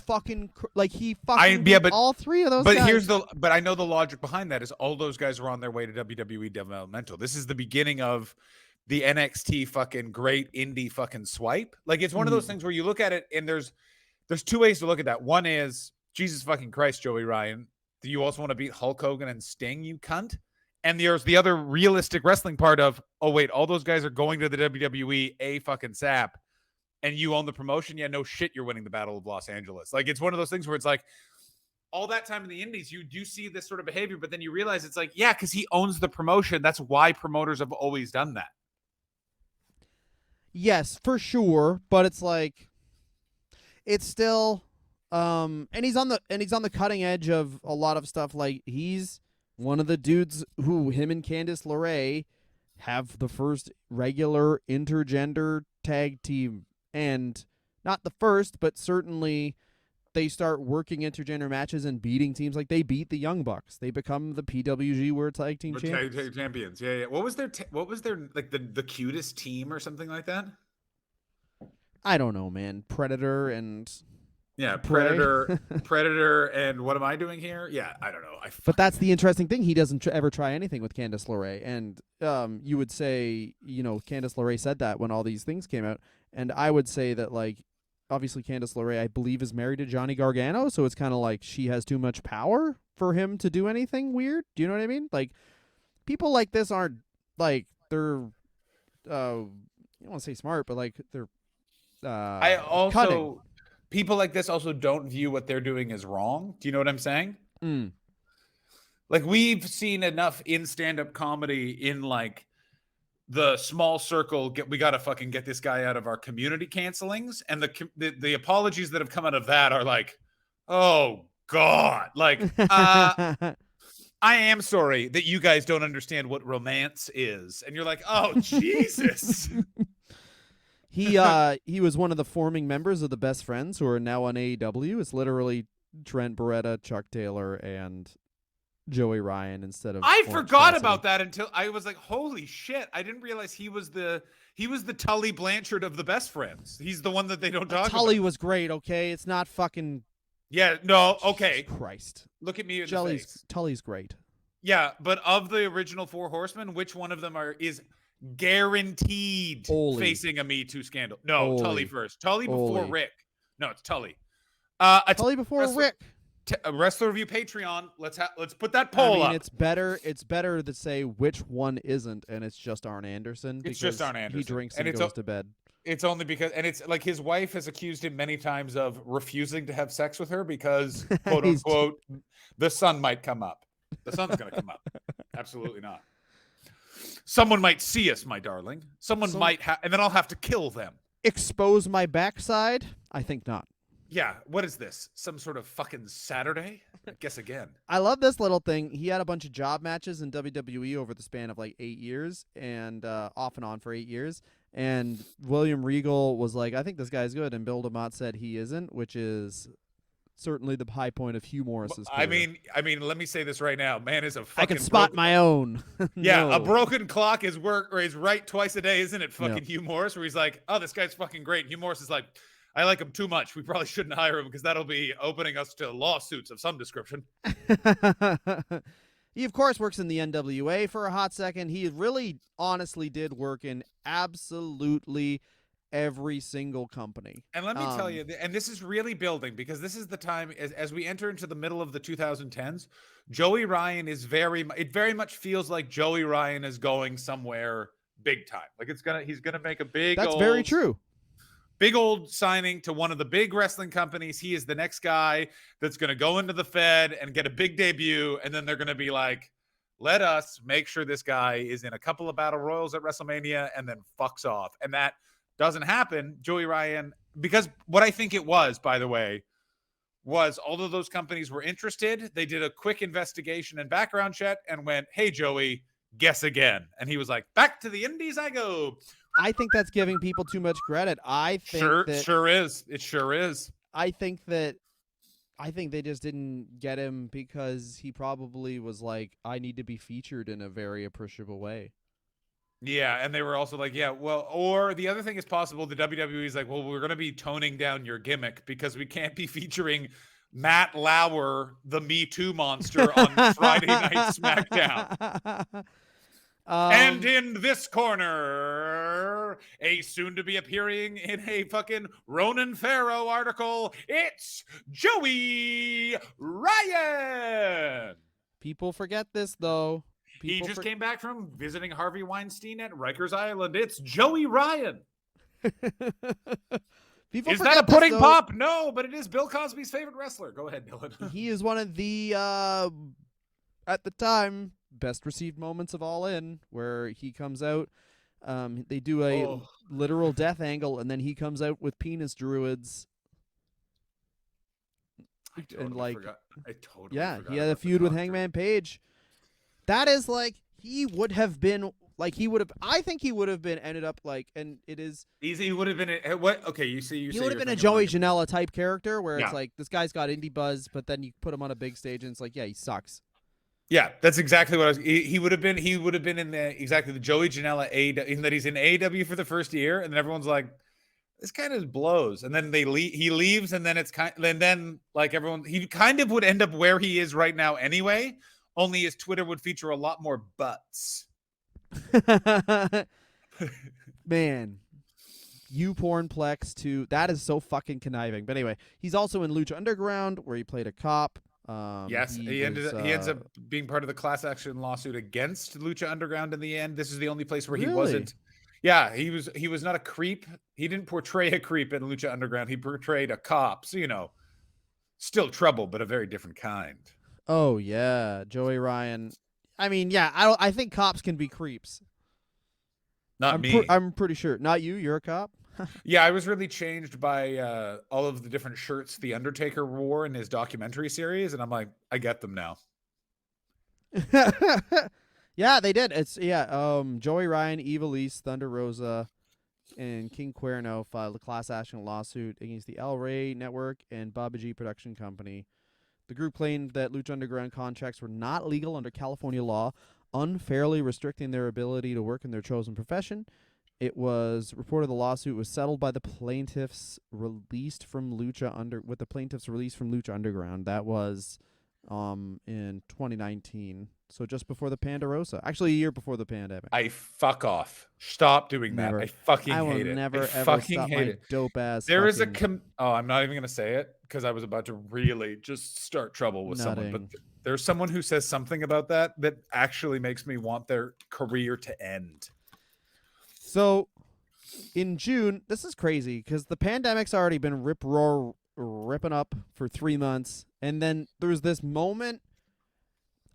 fucking like he fucking yeah, beat but all three of those But guys. but I know the logic behind that is all those guys were on their way to WWE developmental. This is the beginning of the NXT fucking great indie fucking swipe. Like it's one of those things where you look at it and there's two ways to look at that. One is Jesus fucking Christ, Joey Ryan. Do you also want to beat Hulk Hogan and Sting, you cunt? And there's the other realistic wrestling part of, oh wait, all those guys are going to the WWE, a fucking sap, and you own the promotion. Yeah, no shit, you're winning the Battle of Los Angeles. Like it's one of those things where it's like, all that time in the indies, you do see this sort of behavior, but then you realize it's like, yeah, because he owns the promotion. That's why promoters have always done that. Yes, for sure, but it's like it's still and he's on the cutting edge of a lot of stuff. Like he's one of the dudes who him and Candice LeRae have the first regular intergender tag team, and not the first, but certainly they start working intergender matches and beating teams. Like they beat the Young Bucks. They become the PWG World Tag Team Champions. Champions. Yeah, yeah. What was their like the cutest team or something like that? I don't know, man. Predator and Yeah, Prey. Predator, and what am I doing here? Yeah, I don't know. But that's the interesting thing. He doesn't ever try anything with Candice LeRae. And you would say, Candice LeRae said that when all these things came out. And I would say that, like, obviously Candice LeRae, I believe, is married to Johnny Gargano. So it's kind of like she has too much power for him to do anything weird. Do you know what I mean? Like, people like this aren't, like, they're, you don't want to say smart, but, like, they're I also cunning. People like this also don't view what they're doing as wrong. Do you know what I'm saying? Mm. Like we've seen enough in stand-up comedy in like the small circle. We got to fucking get this guy out of our community cancelings, and the apologies that have come out of that are like, oh God, like I am sorry that you guys don't understand what romance is, and you're like, oh Jesus. He was one of the forming members of the Best Friends, who are now on AEW. It's literally Trent Beretta, Chuck Taylor, and Joey Ryan instead of. I Orange forgot Cassidy. about that until I was like, holy shit! I didn't realize he was the Tully Blanchard of the Best Friends. He's the one that they don't talk Tully about. was great. Okay, it's not fucking. Yeah, no, okay. Jesus Christ. Look at me in the face. Tully's great. Yeah, but of the original Four Horsemen, which one of them is guaranteed Ole. facing a Me Too scandal? No, Ole. Tully first. Tully before Ole. Rick. No, it's Tully. Tully before wrestler- Rick. A Wrestler Review Patreon. Let's put that poll up. It's better to say which one isn't, and it's just Arn Anderson. It's just Arn He Anderson. drinks And and goes to bed. It's only because, and it's like his wife has accused him many times of refusing to have sex with her because, quote unquote, the sun might come up. The sun's going to come up. Absolutely not. Someone might see us, my darling. Someone might have, and then I'll have to kill them. Expose my backside? I think not. Yeah. What is this? Some sort of fucking Saturday? I guess again. I love this little thing. He had a bunch of job matches in WWE over the span of like 8 years, and off and on for 8 years. And William Regal was like, I think this guy's good. And Bill DeMott said he isn't, which is certainly the high point of Hugh Morris's career. I mean, let me say this right now. Man is a fucking I can spot my own. Yeah, No. a broken clock is right twice a day, isn't it? Fucking Hugh Morris, where he's like, oh, this guy's fucking great. Hugh Morris is like, I like him too much. We probably shouldn't hire him because that'll be opening us to lawsuits of some description. He, of course, works in the NWA for a hot second. He really, honestly did work in absolutely every single company. And let me tell you, and this is really building because this is the time as we enter into the middle of the 2010s, Joey Ryan is it very much feels like Joey Ryan is going somewhere big time. Like he's gonna make a big. That's very true. Big old signing to one of the big wrestling companies. He is the next guy that's going to go into the Fed and get a big debut. And then they're going to be like, let us make sure this guy is in a couple of battle royals at WrestleMania and then fucks off. And that doesn't happen. Joey Ryan, because what I think it was, by the way, was although those companies were interested, they did a quick investigation and background check and went, hey, Joey, guess again. And he was like, back to the Indies I go. I think that's giving people too much credit. I think sure is. It sure is. I think they just didn't get him because he probably was like, I need to be featured in a very appreciable way. Yeah, and they were also like, yeah, well, or the other thing is possible. The WWE is like, well, we're going to be toning down your gimmick because we can't be featuring Matt Lauer, the Me Too monster, on Friday Night SmackDown. And in this corner, a soon-to-be appearing in a fucking Ronan Farrow article, it's Joey Ryan. People forget this, though. He just came back from visiting Harvey Weinstein at Rikers Island. It's Joey Ryan. Is that a pudding pop? No, but it is Bill Cosby's favorite wrestler. Go ahead, Dylan. He is one of the, at the time, best received moments of All In, where he comes out. They do a literal death angle, and then he comes out with penis druids. I totally forgot. He had a feud with Hangman Page. That is like he would have been like he would have. I think he would have been ended up like, and it is easy. He would have been what? Okay, you see, he would have been a Joey Janela type character where it's like this guy's got indie buzz, but then you put him on a big stage and it's like, yeah, he sucks. Yeah, that's exactly what I was. He would have been. He would have been in the Joey Janela in that he's in AEW for the first year, and then everyone's like, this kind of blows, and then he leaves, and then it's then like everyone, he kind of would end up where he is right now anyway. Only his Twitter would feature a lot more butts. Man, YouPornplex too. That is so fucking conniving. But anyway, he's also in Lucha Underground where he played a cop. Yes, he ends up being part of the class action lawsuit against Lucha Underground in the end. This is the only place where he wasn't. Yeah, he was not a creep. He didn't portray a creep in Lucha Underground. He portrayed a cop. So, still trouble, but a very different kind. Oh yeah, Joey Ryan. I mean, yeah, I think cops can be creeps. Not me. I'm pretty sure. Not you. You're a cop. Yeah, I was really changed by all of the different shirts The Undertaker wore in his documentary series, and I'm like, I get them now. Yeah, they did. It's Joey Ryan, Eva Lise, Thunder Rosa, and King Cuerno filed a class action lawsuit against the El Rey Network and Baba G Production Company. The group claimed that Lucha Underground contracts were not legal under California law, unfairly restricting their ability to work in their chosen profession. It was reported the lawsuit was settled by the plaintiffs released from Lucha Underground. That was in 2019. So just before the Pandarosa. Actually, a year before the pandemic. I fuck off. Stop doing Never. that. I fucking I will hate it. never I ever fucking stop hate my it. dope ass. There is a fucking I'm not even gonna say it because I was about to really just start trouble with someone. But nutting. there's someone who says something about that actually makes me want their career to end. So in June, this is crazy because the pandemic's already been ripping up for 3 months, and then there's this moment.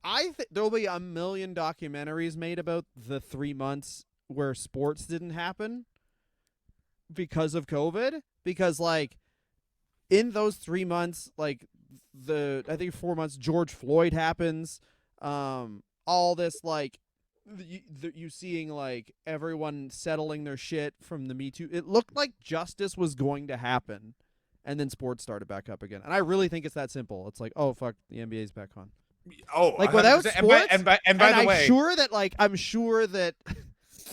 I think there'll be a million documentaries made about the 3 months where sports didn't happen because of COVID. Because like in those 3 months, like I think 4 months, George Floyd happens. All this like you seeing like everyone settling their shit from the Me Too. It looked like justice was going to happen, and then sports started back up again. And I really think it's that simple. It's like, oh fuck, the NBA's back on. Oh, like without 100%. sports, and by the way, I'm sure that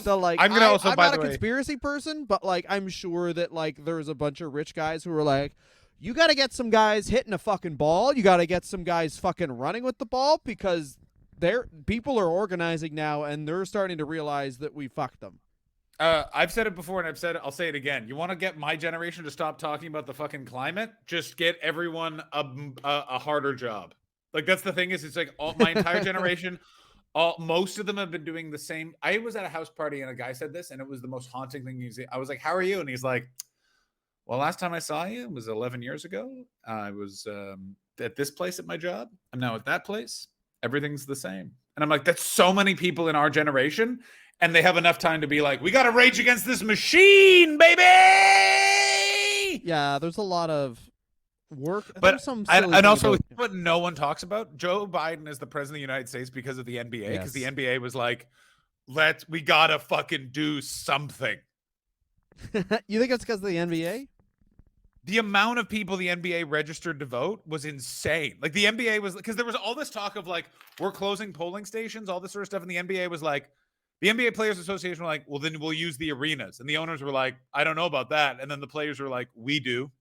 the like I'm gonna also, I'm by not the a way, conspiracy person, but like I'm sure that like there's a bunch of rich guys who are like, you got to get some guys hitting a fucking ball, you got to get some guys fucking running with the ball because people are organizing now and they're starting to realize that we fucked them. I've said it before and I'll say it again. You want to get my generation to stop talking about the fucking climate? Just get everyone a harder job. Like that's the thing is it's like my entire generation, most of them have been doing the same. I was at a house party and a guy said this and it was the most haunting thing you see. I was like, how are you? And he's like, well, last time I saw you was 11 years ago. I was at this place at my job. I'm now at that place. Everything's the same. And I'm like, that's so many people in our generation. And they have enough time to be like, we got to rage against this machine, baby. Yeah, there's a lot of work. But and also what no one talks about, Joe Biden is the president of the United States because of the NBA. Because the NBA was like, we got to fucking do something. You think it's because of the NBA? The amount of people the NBA registered to vote was insane. Like the NBA was, because there was all this talk of like, we're closing polling stations, all this sort of stuff. And the NBA was like, the NBA Players Association were like, well, then we'll use the arenas. And the owners were like, I don't know about that. And then the players were like, we do.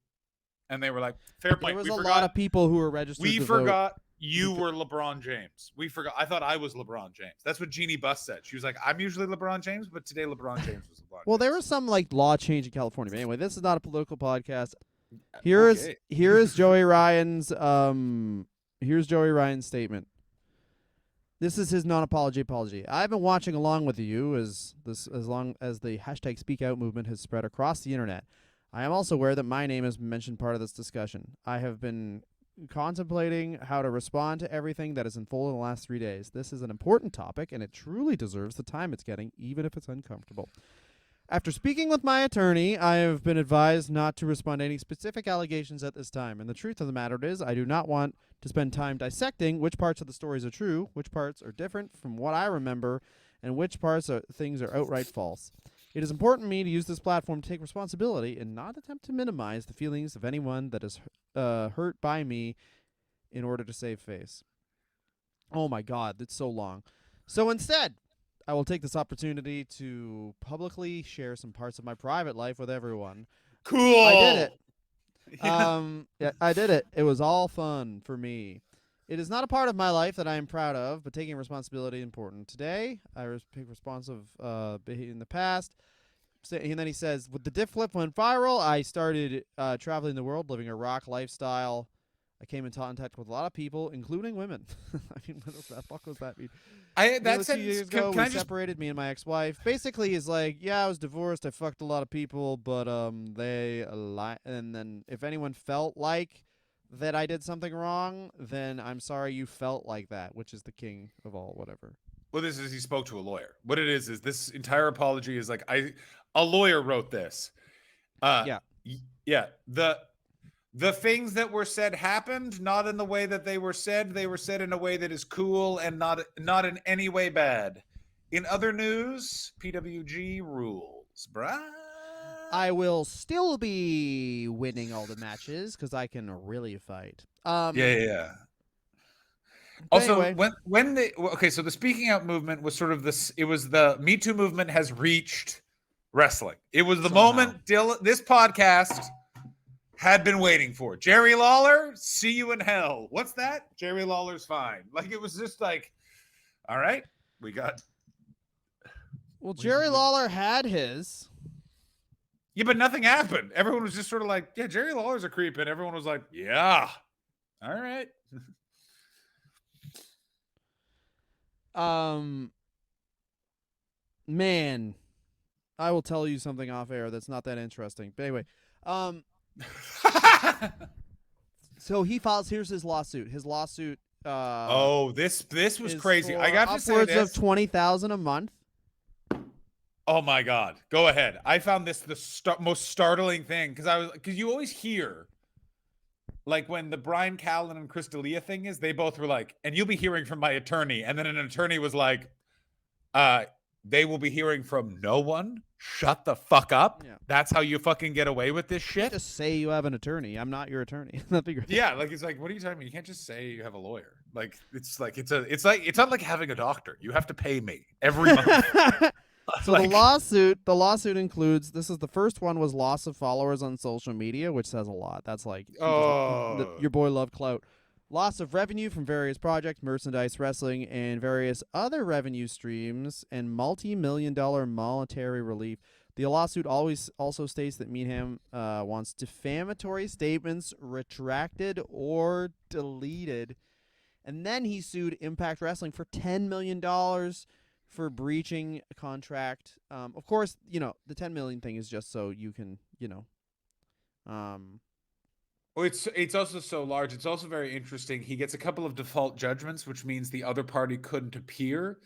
And they were like, fair point. There was lot of people who were registered We to forgot vote. You were LeBron James. We forgot. I thought I was LeBron James. That's what Jeannie Buss said. She was like, I'm usually LeBron James, but today LeBron James was LeBron Well, James. there was some like law change in California. But anyway, this is not a political podcast. Here is Joey Ryan's statement. This is his non-apology apology. I've been watching along with you as long as the hashtag Speak Out movement has spread across the internet. I am also aware that my name has been mentioned part of this discussion. I have been contemplating how to respond to everything that has unfolded in the last 3 days. This is an important topic, and it truly deserves the time it's getting, even if it's uncomfortable. After speaking with my attorney, I have been advised not to respond to any specific allegations at this time. And the truth of the matter is, I do not want to spend time dissecting which parts of the stories are true, which parts are different from what I remember, and which parts of things are outright false. It is important to me to use this platform to take responsibility and not attempt to minimize the feelings of anyone that is hurt by me in order to save face. Oh my God, that's so long. So instead, I will take this opportunity to publicly share some parts of my private life with everyone. Cool. I did it. Yeah. I did it. It was all fun for me. It is not a part of my life that I am proud of, but taking responsibility is important. Today, I take responsive in the past. And then he says, with the dip flip went viral, I started traveling the world, living a rock lifestyle. I came in contact with a lot of people, including women. I mean, what the fuck was that mean? That 2 years ago, we separated, me and my ex-wife. Basically, he's like, yeah, I was divorced. I fucked a lot of people, but and then if anyone felt like that I did something wrong, then I'm sorry you felt like that, which is the king of all whatever. Well, this is he spoke to a lawyer. What it is this entire apology is like a lawyer wrote this. Yeah. The things that were said happened, not in the way that they were said. They were said in a way that is cool and not in any way bad. In other news, PWG rules, bruh. I will still be winning all the matches because I can really fight. Yeah. But Also, anyway, so the speaking out movement was sort of this. It was the Me Too movement has reached wrestling. It was the Somehow. moment this podcast had been waiting for. Jerry Lawler, see you in hell. What's that? Jerry Lawler's fine. Like, it was just like, all right, we got. well, Jerry Lawler had his. Yeah, but nothing happened. Everyone was just sort of like, yeah, Jerry Lawler's a creep, and everyone was like, yeah, all right. Man, I will tell you something off air that's not that interesting. But anyway, so he files. Here's his lawsuit. His lawsuit. This was is crazy. for I got to say upwards this. of $20,000 a month. Oh my God. Go ahead. I found this the most startling thing because you always hear, like, when the Brian Callen and Chris D'Elia thing is, they both were like, and you'll be hearing from my attorney. And then an attorney was like, they will be hearing from no one. Shut the fuck up. Yeah. That's how you fucking get away with this shit. Just say you have an attorney. I'm not your attorney. Nothing. Yeah, like, it's like, what are you talking about? You can't just say you have a lawyer. Like, it's not like having a doctor. You have to pay me every month. So the lawsuit includes, this is the first one, was loss of followers on social media, which says a lot. That's like, your boy loved clout. Loss of revenue from various projects, merchandise, wrestling, and various other revenue streams, and multi-million-dollar monetary relief. The lawsuit also states that Meatham wants defamatory statements retracted or deleted. And then he sued Impact Wrestling for $10 million for breaching a contract. Of course, the $10 million thing is just so you can, Well, it's also so large. It's also very interesting. He gets a couple of default judgments, which means the other party couldn't appear.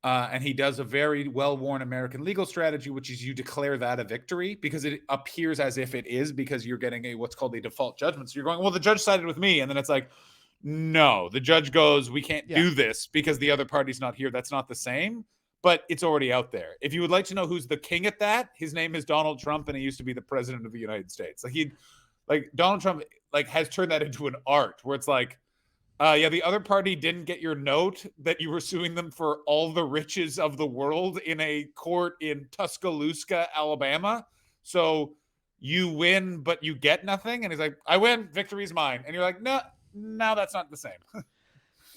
And he does a very well-worn American legal strategy, which is you declare that a victory because it appears as if it is, because you're getting what's called a default judgment. So you're going, well, the judge sided with me. And then it's like, no, the judge goes, we can't do this because the other party's not here. That's not the same, but it's already out there. If you would like to know who's the king at that, his name is Donald Trump, and he used to be the president of the United States. Like Donald Trump has turned that into an art where it's like, the other party didn't get your note that you were suing them for all the riches of the world in a court in Tuscaloosa, Alabama. So you win, but you get nothing. And he's like, I win, victory's mine. And you're like, no, that's not the same.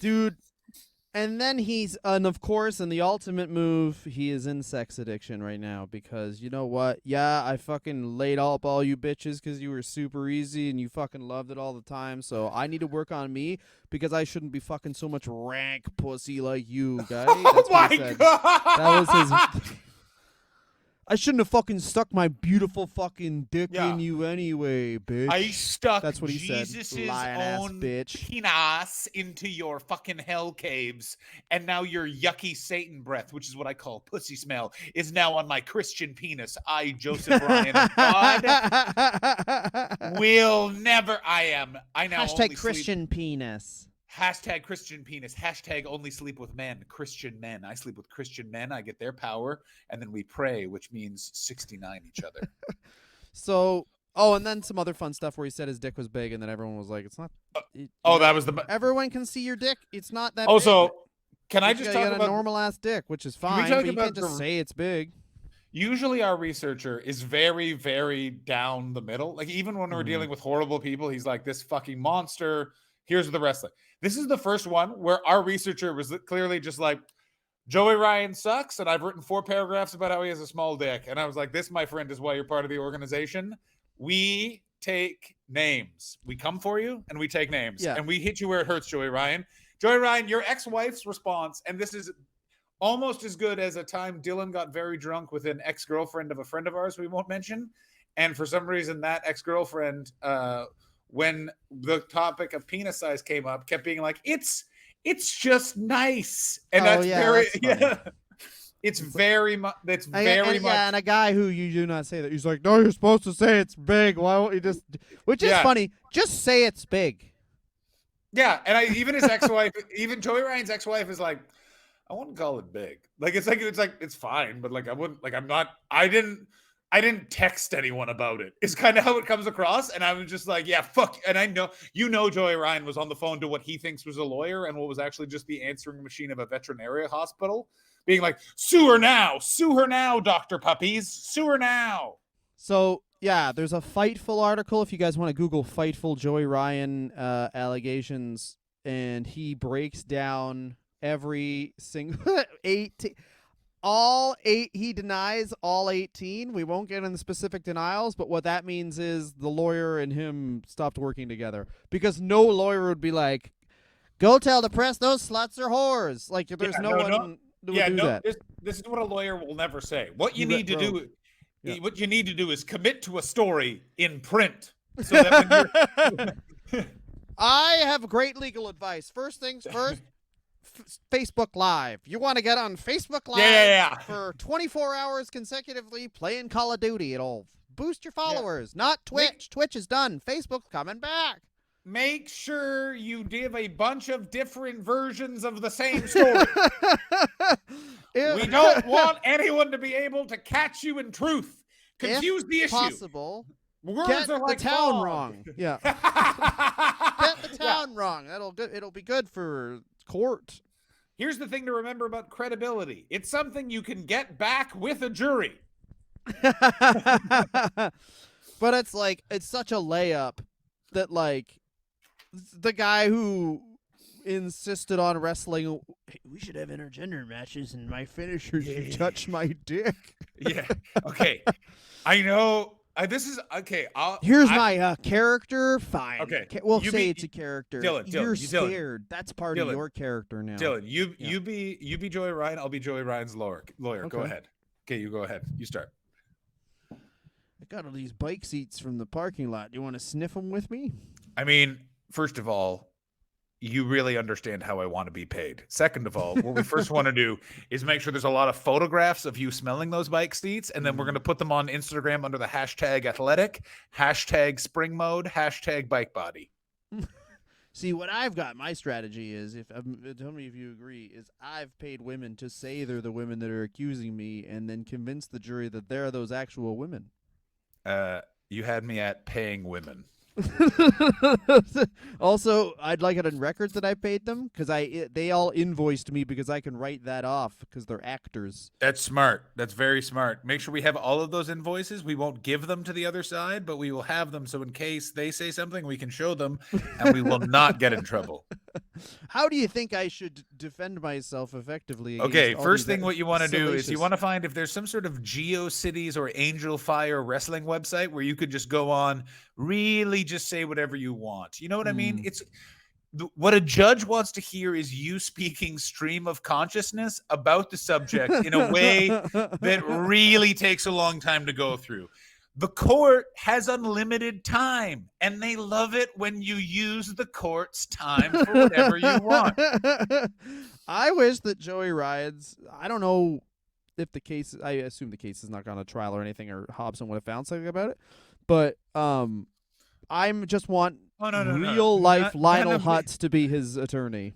Dude. And then and of course, in the ultimate move, he is in sex addiction right now because you know what? Yeah, I fucking laid up all you bitches because you were super easy and you fucking loved it all the time. So I need to work on me because I shouldn't be fucking so much rank pussy like you, guy. Oh my God. That was his. I shouldn't have fucking stuck my beautiful fucking dick in you anyway, bitch. I stuck That's what he Jesus's said. Lion-ass own bitch. penis into your fucking hell caves, and now your yucky Satan breath, which is what I call pussy smell, is now on my Christian penis. I, Joseph Ryan of God, will never. I now Hashtag Christian penis. Hashtag Christian penis. Hashtag only sleep with men. Christian men. I sleep with Christian men. I get their power. And then we pray, which means 69 each other. So, and then some other fun stuff where he said his dick was big, and then everyone was like, it's not. That was the. Everyone can see your dick. It's not that Also, big. can I just talk about. a normal ass dick, which is fine, but you can't just say it's big. Usually our researcher is very, very down the middle. Like, even when we're dealing with horrible people, he's like, this fucking monster. Here's the wrestling. This is the first one where our researcher was clearly just like, Joey Ryan sucks, and I've written 4 paragraphs about how he has a small dick. And I was like, this, my friend, is why you're part of the organization. We take names. We come for you, and we take names. Yeah. And we hit you where it hurts, Joey Ryan. Joey Ryan, your ex-wife's response, and this is almost as good as a time Dylan got very drunk with an ex-girlfriend of a friend of ours we won't mention. And for some reason, that ex-girlfriend... when the topic of penis size came up, kept being like, it's just nice. And it's very much, and a guy who you do not say that. He's like, no, you're supposed to say it's big. Why won't you just, which is funny. Just say it's big. Yeah. And even his ex-wife, even Joey Ryan's ex-wife is like, I wouldn't call it big. Like, it's fine, but like, I wouldn't, like, I didn't text anyone about it. It's kind of how it comes across. And I was just like, yeah, fuck. And I know, Joey Ryan was on the phone to what he thinks was a lawyer and what was actually just the answering machine of a veterinary hospital, being like, sue her now, Dr. Puppies, sue her now. So, yeah, there's a Fightful article if you guys want to Google Fightful Joey Ryan allegations, and he breaks down every single 18. He denies all 18. We won't get into specific denials, but what that means is the lawyer and him stopped working together, because no lawyer would be like, go tell the press those sluts are whores. Like, there's no one who would do that. This is what a lawyer will never say. What you need to do, Yeah. what you need to do is commit to a story in print. So that when you're I have great legal advice. First things first, Facebook Live. You want to get on Facebook Live for 24 hours consecutively playing Call of Duty. It'll boost your followers. Not Twitch. Twitch is done. Facebook's coming back. make sure you give a bunch of different versions of the same story. We don't want anyone to be able to catch you in truth. Confuse the issue. Possible. Words Get are like the town fog. wrong. Yeah. Get the town wrong. It'll be good for court. Here's the thing to remember about credibility. It's something you can get back with a jury. But it's like, it's such a layup that, like, the guy who insisted on wrestling, hey, we should have intergender matches and my finisher should touch my dick. Yeah. Okay. I know. This is okay. Here's my character. Fine. Okay. We'll say it's a character. Dylan, You're Dylan. scared. That's part of your character now. Dylan, you be Joey Ryan. I'll be Joey Ryan's lawyer. Okay. Go ahead. Okay, you go ahead. You start. I got all these bike seats from the parking lot. You want to sniff them with me? I mean, first of all, you really understand how I want to be paid. Second of all, what we first want to do is make sure there's a lot of photographs of you smelling those bike seats, and then we're going to put them on Instagram under the hashtag athletic, hashtag spring mode, hashtag bike body. See, what I've got, my strategy is, tell me if you agree, is I've paid women to say they're the women that are accusing me and then convince the jury that they're those actual women. You had me at paying women. Also, I'd like it on records that I paid them, because they all invoiced me because I can write that off because they're actors. That's smart. That's very smart. Make sure we have all of those invoices. We won't give them to the other side, but we will have them so in case they say something, we can show them and we will not get in trouble. How do you think I should defend myself effectively? Okay, first thing what you want to do is you want to find if there's some sort of GeoCities or Angel Fire wrestling website where you could just go on, really just say whatever you want. You know what I mean? It's what a judge wants to hear is you speaking stream of consciousness about the subject in a way that really takes a long time to go through. The court has unlimited time, and they love it when you use the court's time for whatever you want. I wish that Joey Ryan's, I don't know if the case, I assume the case is not gone to trial or anything, or Hobson would have found something about it, but I'm just want real life Lionel Hutz to be his attorney.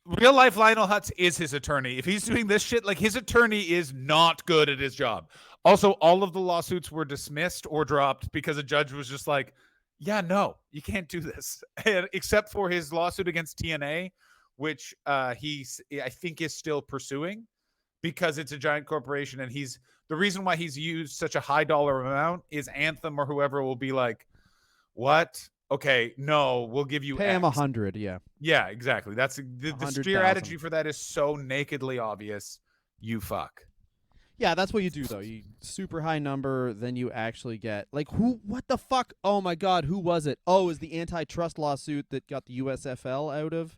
Real life Lionel Hutz is his attorney. If he's doing this shit, like, his attorney is not good at his job. Also, all of the lawsuits were dismissed or dropped because a judge was just like, yeah, no, you can't do this. Except for his lawsuit against TNA, which I think is still pursuing because it's a giant corporation. And the reason why he's used such a high dollar amount is Anthem or whoever will be like, what? Okay, no, we'll give you pay X. him 100. Yeah. Yeah, exactly. That's the strategy for that is so nakedly obvious. You fuck. Yeah, that's what you do, though. You super high number, then you actually get, like, what the fuck? Oh, my God, who was it? Oh, is the antitrust lawsuit that got the USFL out of?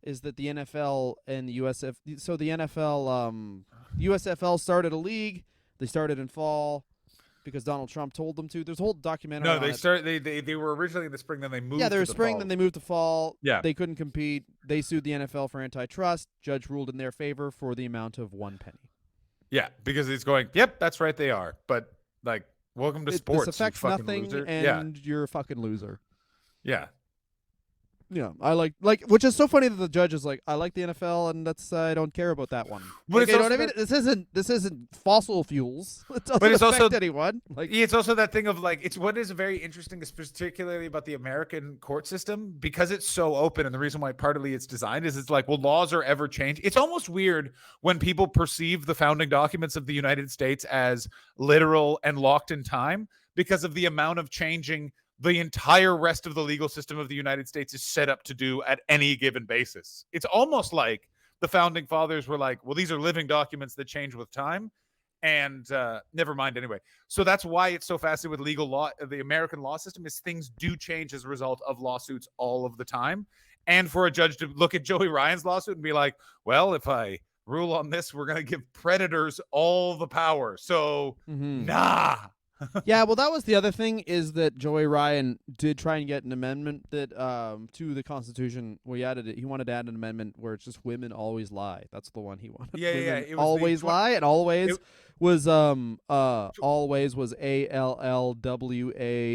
Is that the NFL and the USF... So the NFL, USFL started a league. They started in fall because Donald Trump told them to. There's a whole documentary on it. They were originally in the spring, then they moved Yeah, they were to the spring, fall. then they moved to fall. Yeah. They couldn't compete. They sued the NFL for antitrust. Judge ruled in their favor for the amount of 1 penny. Yeah, because it's going, yep, that's right, they are. But, like, welcome to sports, This affects you fucking nothing, loser. and you're a fucking loser. Yeah. Yeah, I like which is so funny that the judge is like, I like the NFL, and that's I don't care about that one. But Like, it's you know what I also mean? This isn't fossil fuels. It doesn't But it's affect also- anyone. Like, It's also that thing of like, it's what is very interesting, is particularly about the American court system, because it's so open. And the reason why partly it's designed is it's like, well, laws are ever changing. It's almost weird when people perceive the founding documents of the United States as literal and locked in time, because of the amount of changing the entire rest of the legal system of the United States is set up to do at any given basis. It's almost like the founding fathers were like, well, these are living documents that change with time. And never mind anyway. So that's why it's so fascinating with legal law. The American law system is things do change as a result of lawsuits all of the time. And for a judge to look at Joey Ryan's lawsuit and be like, well, if I rule on this, we're going to give predators all the power. So nah. yeah, well, that was the other thing, is that Joey Ryan did try and get an amendment that to the Constitution. Well, he wanted to add an amendment where it's just women always lie. That's the one he wanted. Yeah, women yeah, it was the always lie, and always it- was always was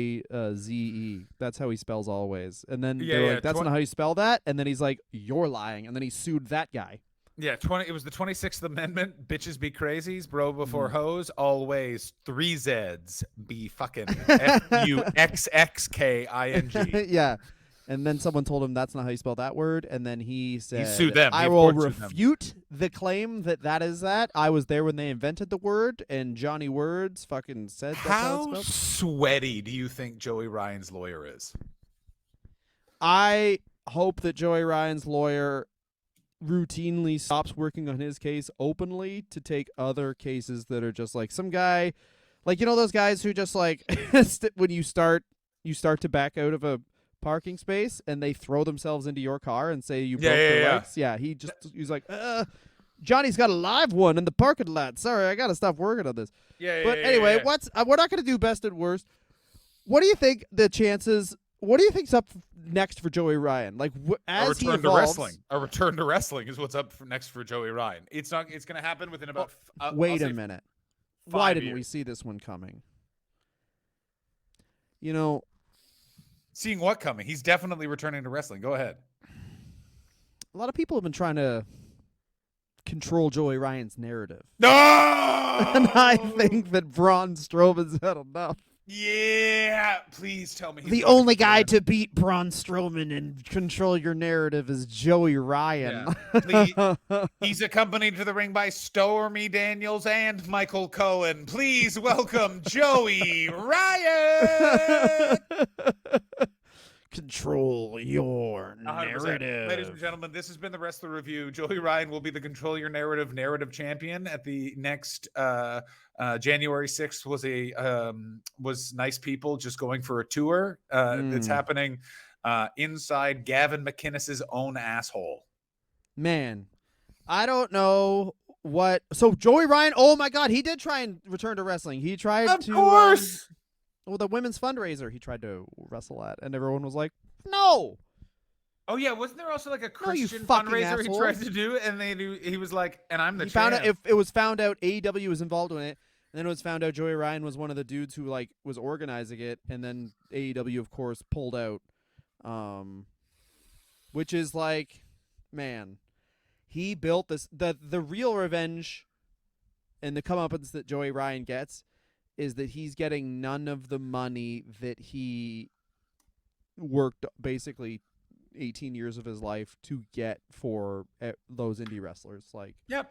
ALLWAZE. That's how he spells always. And then Yeah, they're yeah, like, that's not how you spell that. And then he's like, you're lying. And then he sued that guy. Yeah, it was the 26th Amendment. Bitches be crazies, bro before hoes. Always 3 Z's be fucking FUXXKING. Yeah. And then someone told him that's not how you spell that word, and then he said, sued them. I He, of will course, sued them. refute the claim that is that. I was there when they invented the word, and Johnny Words fucking said that's how How it's spelled. sweaty do you think Joey Ryan's lawyer is? I hope that Joey Ryan's lawyer routinely stops working on his case openly to take other cases that are just like some guy, like, you know, those guys who just like when you start to back out of a parking space and they throw themselves into your car and say you broke their legs. Yeah, he's like, Johnny's got a live one in the parking lot. Sorry, I gotta stop working on this. But anyway, we're not gonna do best and worst. What do you think the chances? What do you think's up next for Joey Ryan? Like, as he a return to evolves, wrestling. A return to wrestling is what's up next for Joey Ryan. It's not. It's going to happen within about. Wait a minute. Why 5 didn't we years. see this one coming? You know, Seeing what coming? He's definitely returning to wrestling. Go ahead. a lot of people have been trying to control Joey Ryan's narrative. No. And I think that Braun Strowman's had enough. Yeah. Please tell me. he's The not gonna only do guy that. to beat Braun Strowman and control your narrative is Joey Ryan. He's accompanied to the ring by Stormy Daniels and Michael Cohen. Please welcome Joey Ryan. Control your 100%. narrative. Ladies and gentlemen, this has been the Wrestler Review. Joey Ryan will be the Control Your Narrative champion at the next January 6th. Was Nice People just going for a tour that's happening inside Gavin McInnes's own asshole. Man, I don't know what. So Joey Ryan, oh my God, he did try and return to wrestling. He tried Of to. course. Well, the women's fundraiser he tried to wrestle at, and everyone was like, "No." Oh yeah, wasn't there also like a No, you Christian fucking fundraiser he tried assholes. to do, and he was like, and I'm the He found out champ. if it was found out AEW was involved in it, and then it was found out Joey Ryan was one of the dudes who like was organizing it, and then AEW of course pulled out, which is like, man, he built this. The real revenge, and the comeuppance that Joey Ryan gets is that he's getting none of the money that he worked basically 18 years of his life to get for those indie wrestlers, like, Yep.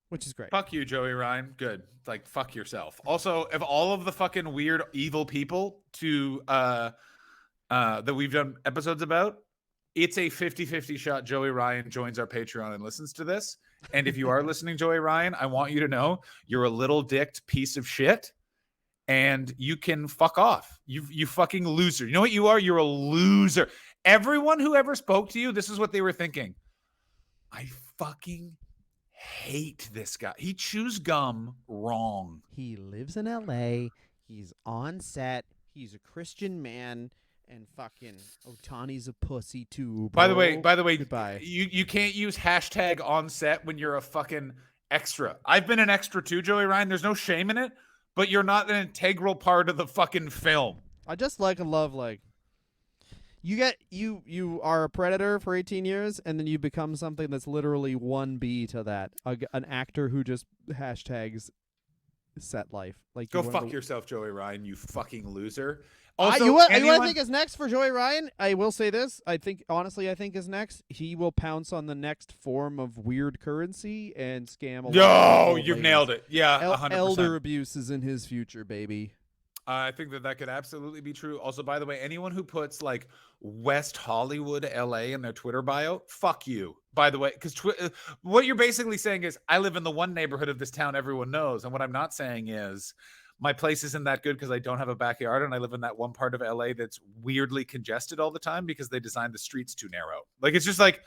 which is great. Fuck you, Joey Ryan. Good. Like, fuck yourself. Also, of all of the fucking weird, evil people to that we've done episodes about, it's a 50-50 shot Joey Ryan joins our Patreon and listens to this. And if you are listening, Joey Ryan, I want you to know you're a little dicked piece of shit, and you can fuck off. You fucking loser. You know what you are? You're a loser. Everyone who ever spoke to you, this is what they were thinking. I fucking hate this guy. He chews gum wrong. He lives in LA. He's on set. He's a Christian man. And fucking Otani's a pussy too. By the way, goodbye. you can't use hashtag on set when you're a fucking extra. I've been an extra too, Joey Ryan. There's no shame in it, but you're not an integral part of the fucking film. I just like and love, like, You are a predator for 18 years, and then you become something that's literally 1B to that. An actor who just hashtags set life. Like Go you're one of fuck the- yourself, Joey Ryan, you fucking loser. You Also, want to anyone- think is next for Joey Ryan? I will say this. I think is next. He will pounce on the next form of weird currency and scam. Yo, you've nailed it. Yeah, 100%. Elder abuse is in his future, baby. I think that could absolutely be true. Also, by the way, anyone who puts like West Hollywood, LA in their Twitter bio, fuck you. By the way, because what you're basically saying is, I live in the one neighborhood of this town everyone knows. And what I'm not saying is, my place isn't that good because I don't have a backyard and I live in that one part of LA that's weirdly congested all the time because they designed the streets too narrow. Like, it's just like,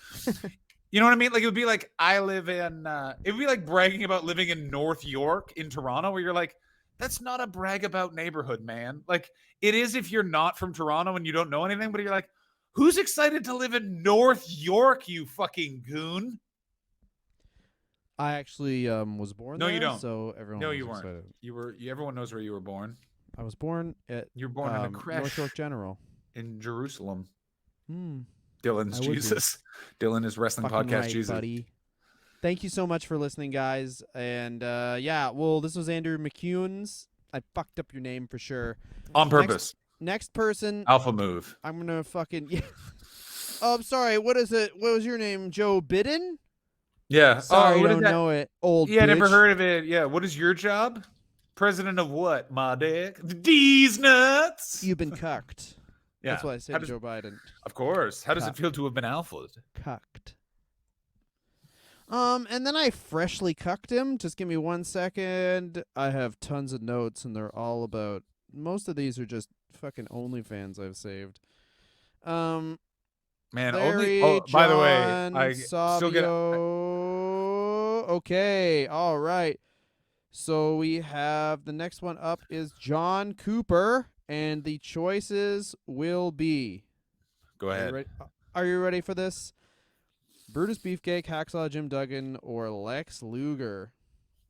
you know what I mean? Like, it would be like, it would be like bragging about living in North York in Toronto, where you're like, that's not a brag about neighborhood, man. Like, it is if you're not from Toronto and you don't know anything, but you're like, who's excited to live in North York, you fucking goon? I actually was born No, there. you don't. So everyone. No, was you weren't. excited. Everyone knows where you were born. I was born at You were born in a North creche York General. in Jerusalem. Hmm. Dylan's I would be. Jesus. Dylan is wrestling Fucking podcast right, Jesus. buddy. Thank you so much for listening, guys. And yeah, well, this was Andrew McCunes. I fucked up your name for sure. On purpose. Next person, Alpha move. I'm gonna fucking. Yeah. Oh, I'm sorry. What is it? What was your name? Joe Bidden? Yeah. Sorry, what is don't that? know it. Old. Yeah, never bitch. heard of it. Yeah. What is your job? President of what, my dick? D's nuts. You've been cucked. Yeah. That's what I said How to does- Joe Biden. Of course. How does it Cuck. feel to have been alphaed? Cucked. And then I freshly cucked him. Just give me 1 second. I have tons of notes, and they're all about. Most of these are just fucking OnlyFans I've saved. Man, Larry, only. Oh, by the way, John I still get. Savio. Okay, all right. So we have the next one up is John Cooper, and the choices will be. Go ahead. Are you ready for this? Brutus Beefcake, Hacksaw Jim Duggan, or Lex Luger?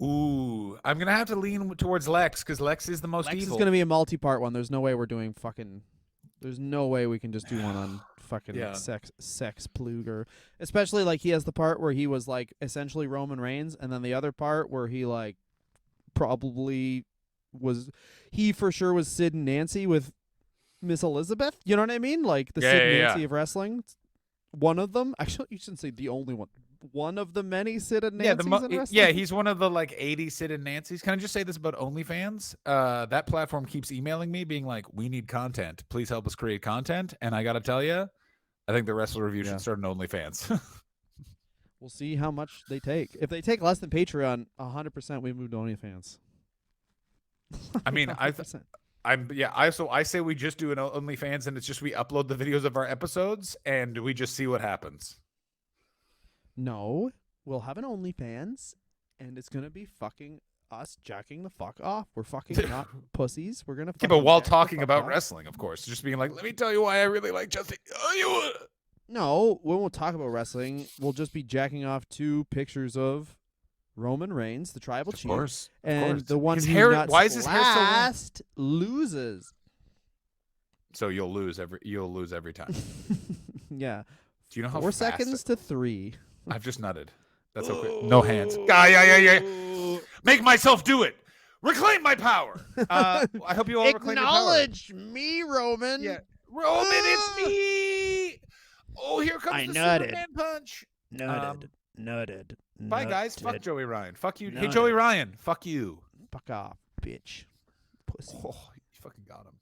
Ooh, I'm gonna have to lean towards Lex because Lex is the most Lex evil. is going to be a multi-part one. There's no way we're doing fucking. There's no way we can just do one on fucking Yeah. sex Pluger. Especially like he has the part where he was like essentially Roman Reigns, and then the other part where he like probably was he for sure was Sid and Nancy with Miss Elizabeth. You know what I mean? Like the Yeah, Sid yeah, and yeah. Nancy of wrestling. One of them. Actually, you shouldn't say the only one. One of the many Sid and Yeah, Nancy's in wrestling. yeah, he's one of the like 80 Sid and Nancy's. Can I just say this about OnlyFans? That platform keeps emailing me being like, we need content. Please help us create content. And I got to tell you, I think the Wrestler Review Yeah. should start an OnlyFans. We'll see how much they take. If they take less than Patreon, 100% we move to OnlyFans. I mean, 100%. I say we just do an OnlyFans and it's just we upload the videos of our episodes and we just see what happens. No, we'll have an OnlyFans, and it's gonna be fucking us jacking the fuck off. We're fucking not pussies. We're gonna. Yeah, fucking but while jack the talking fuck about off. wrestling, of course, just being like, let me tell you why I really like Justin. No, we won't talk about wrestling. We'll just be jacking off 2 pictures of Roman Reigns, the tribal Of chief, course. and the one His who's hair- nuts why is his hair so long? last loses. So you'll lose every time. Yeah, Do you know how 4 fast seconds to 3. I've just nutted. That's okay. No hands. Yeah. Make myself do it. Reclaim my power. I hope you all reclaim your power. Acknowledge me, Roman. Yeah. Roman, it's me. Oh, here comes I the nutted. Superman punch. Nutted. Bye, guys. Fuck Nutted. Joey Ryan. Fuck you. Hey, Nutted. Joey Ryan. Fuck you. Fuck off, bitch. Pussy. Oh, you fucking got him.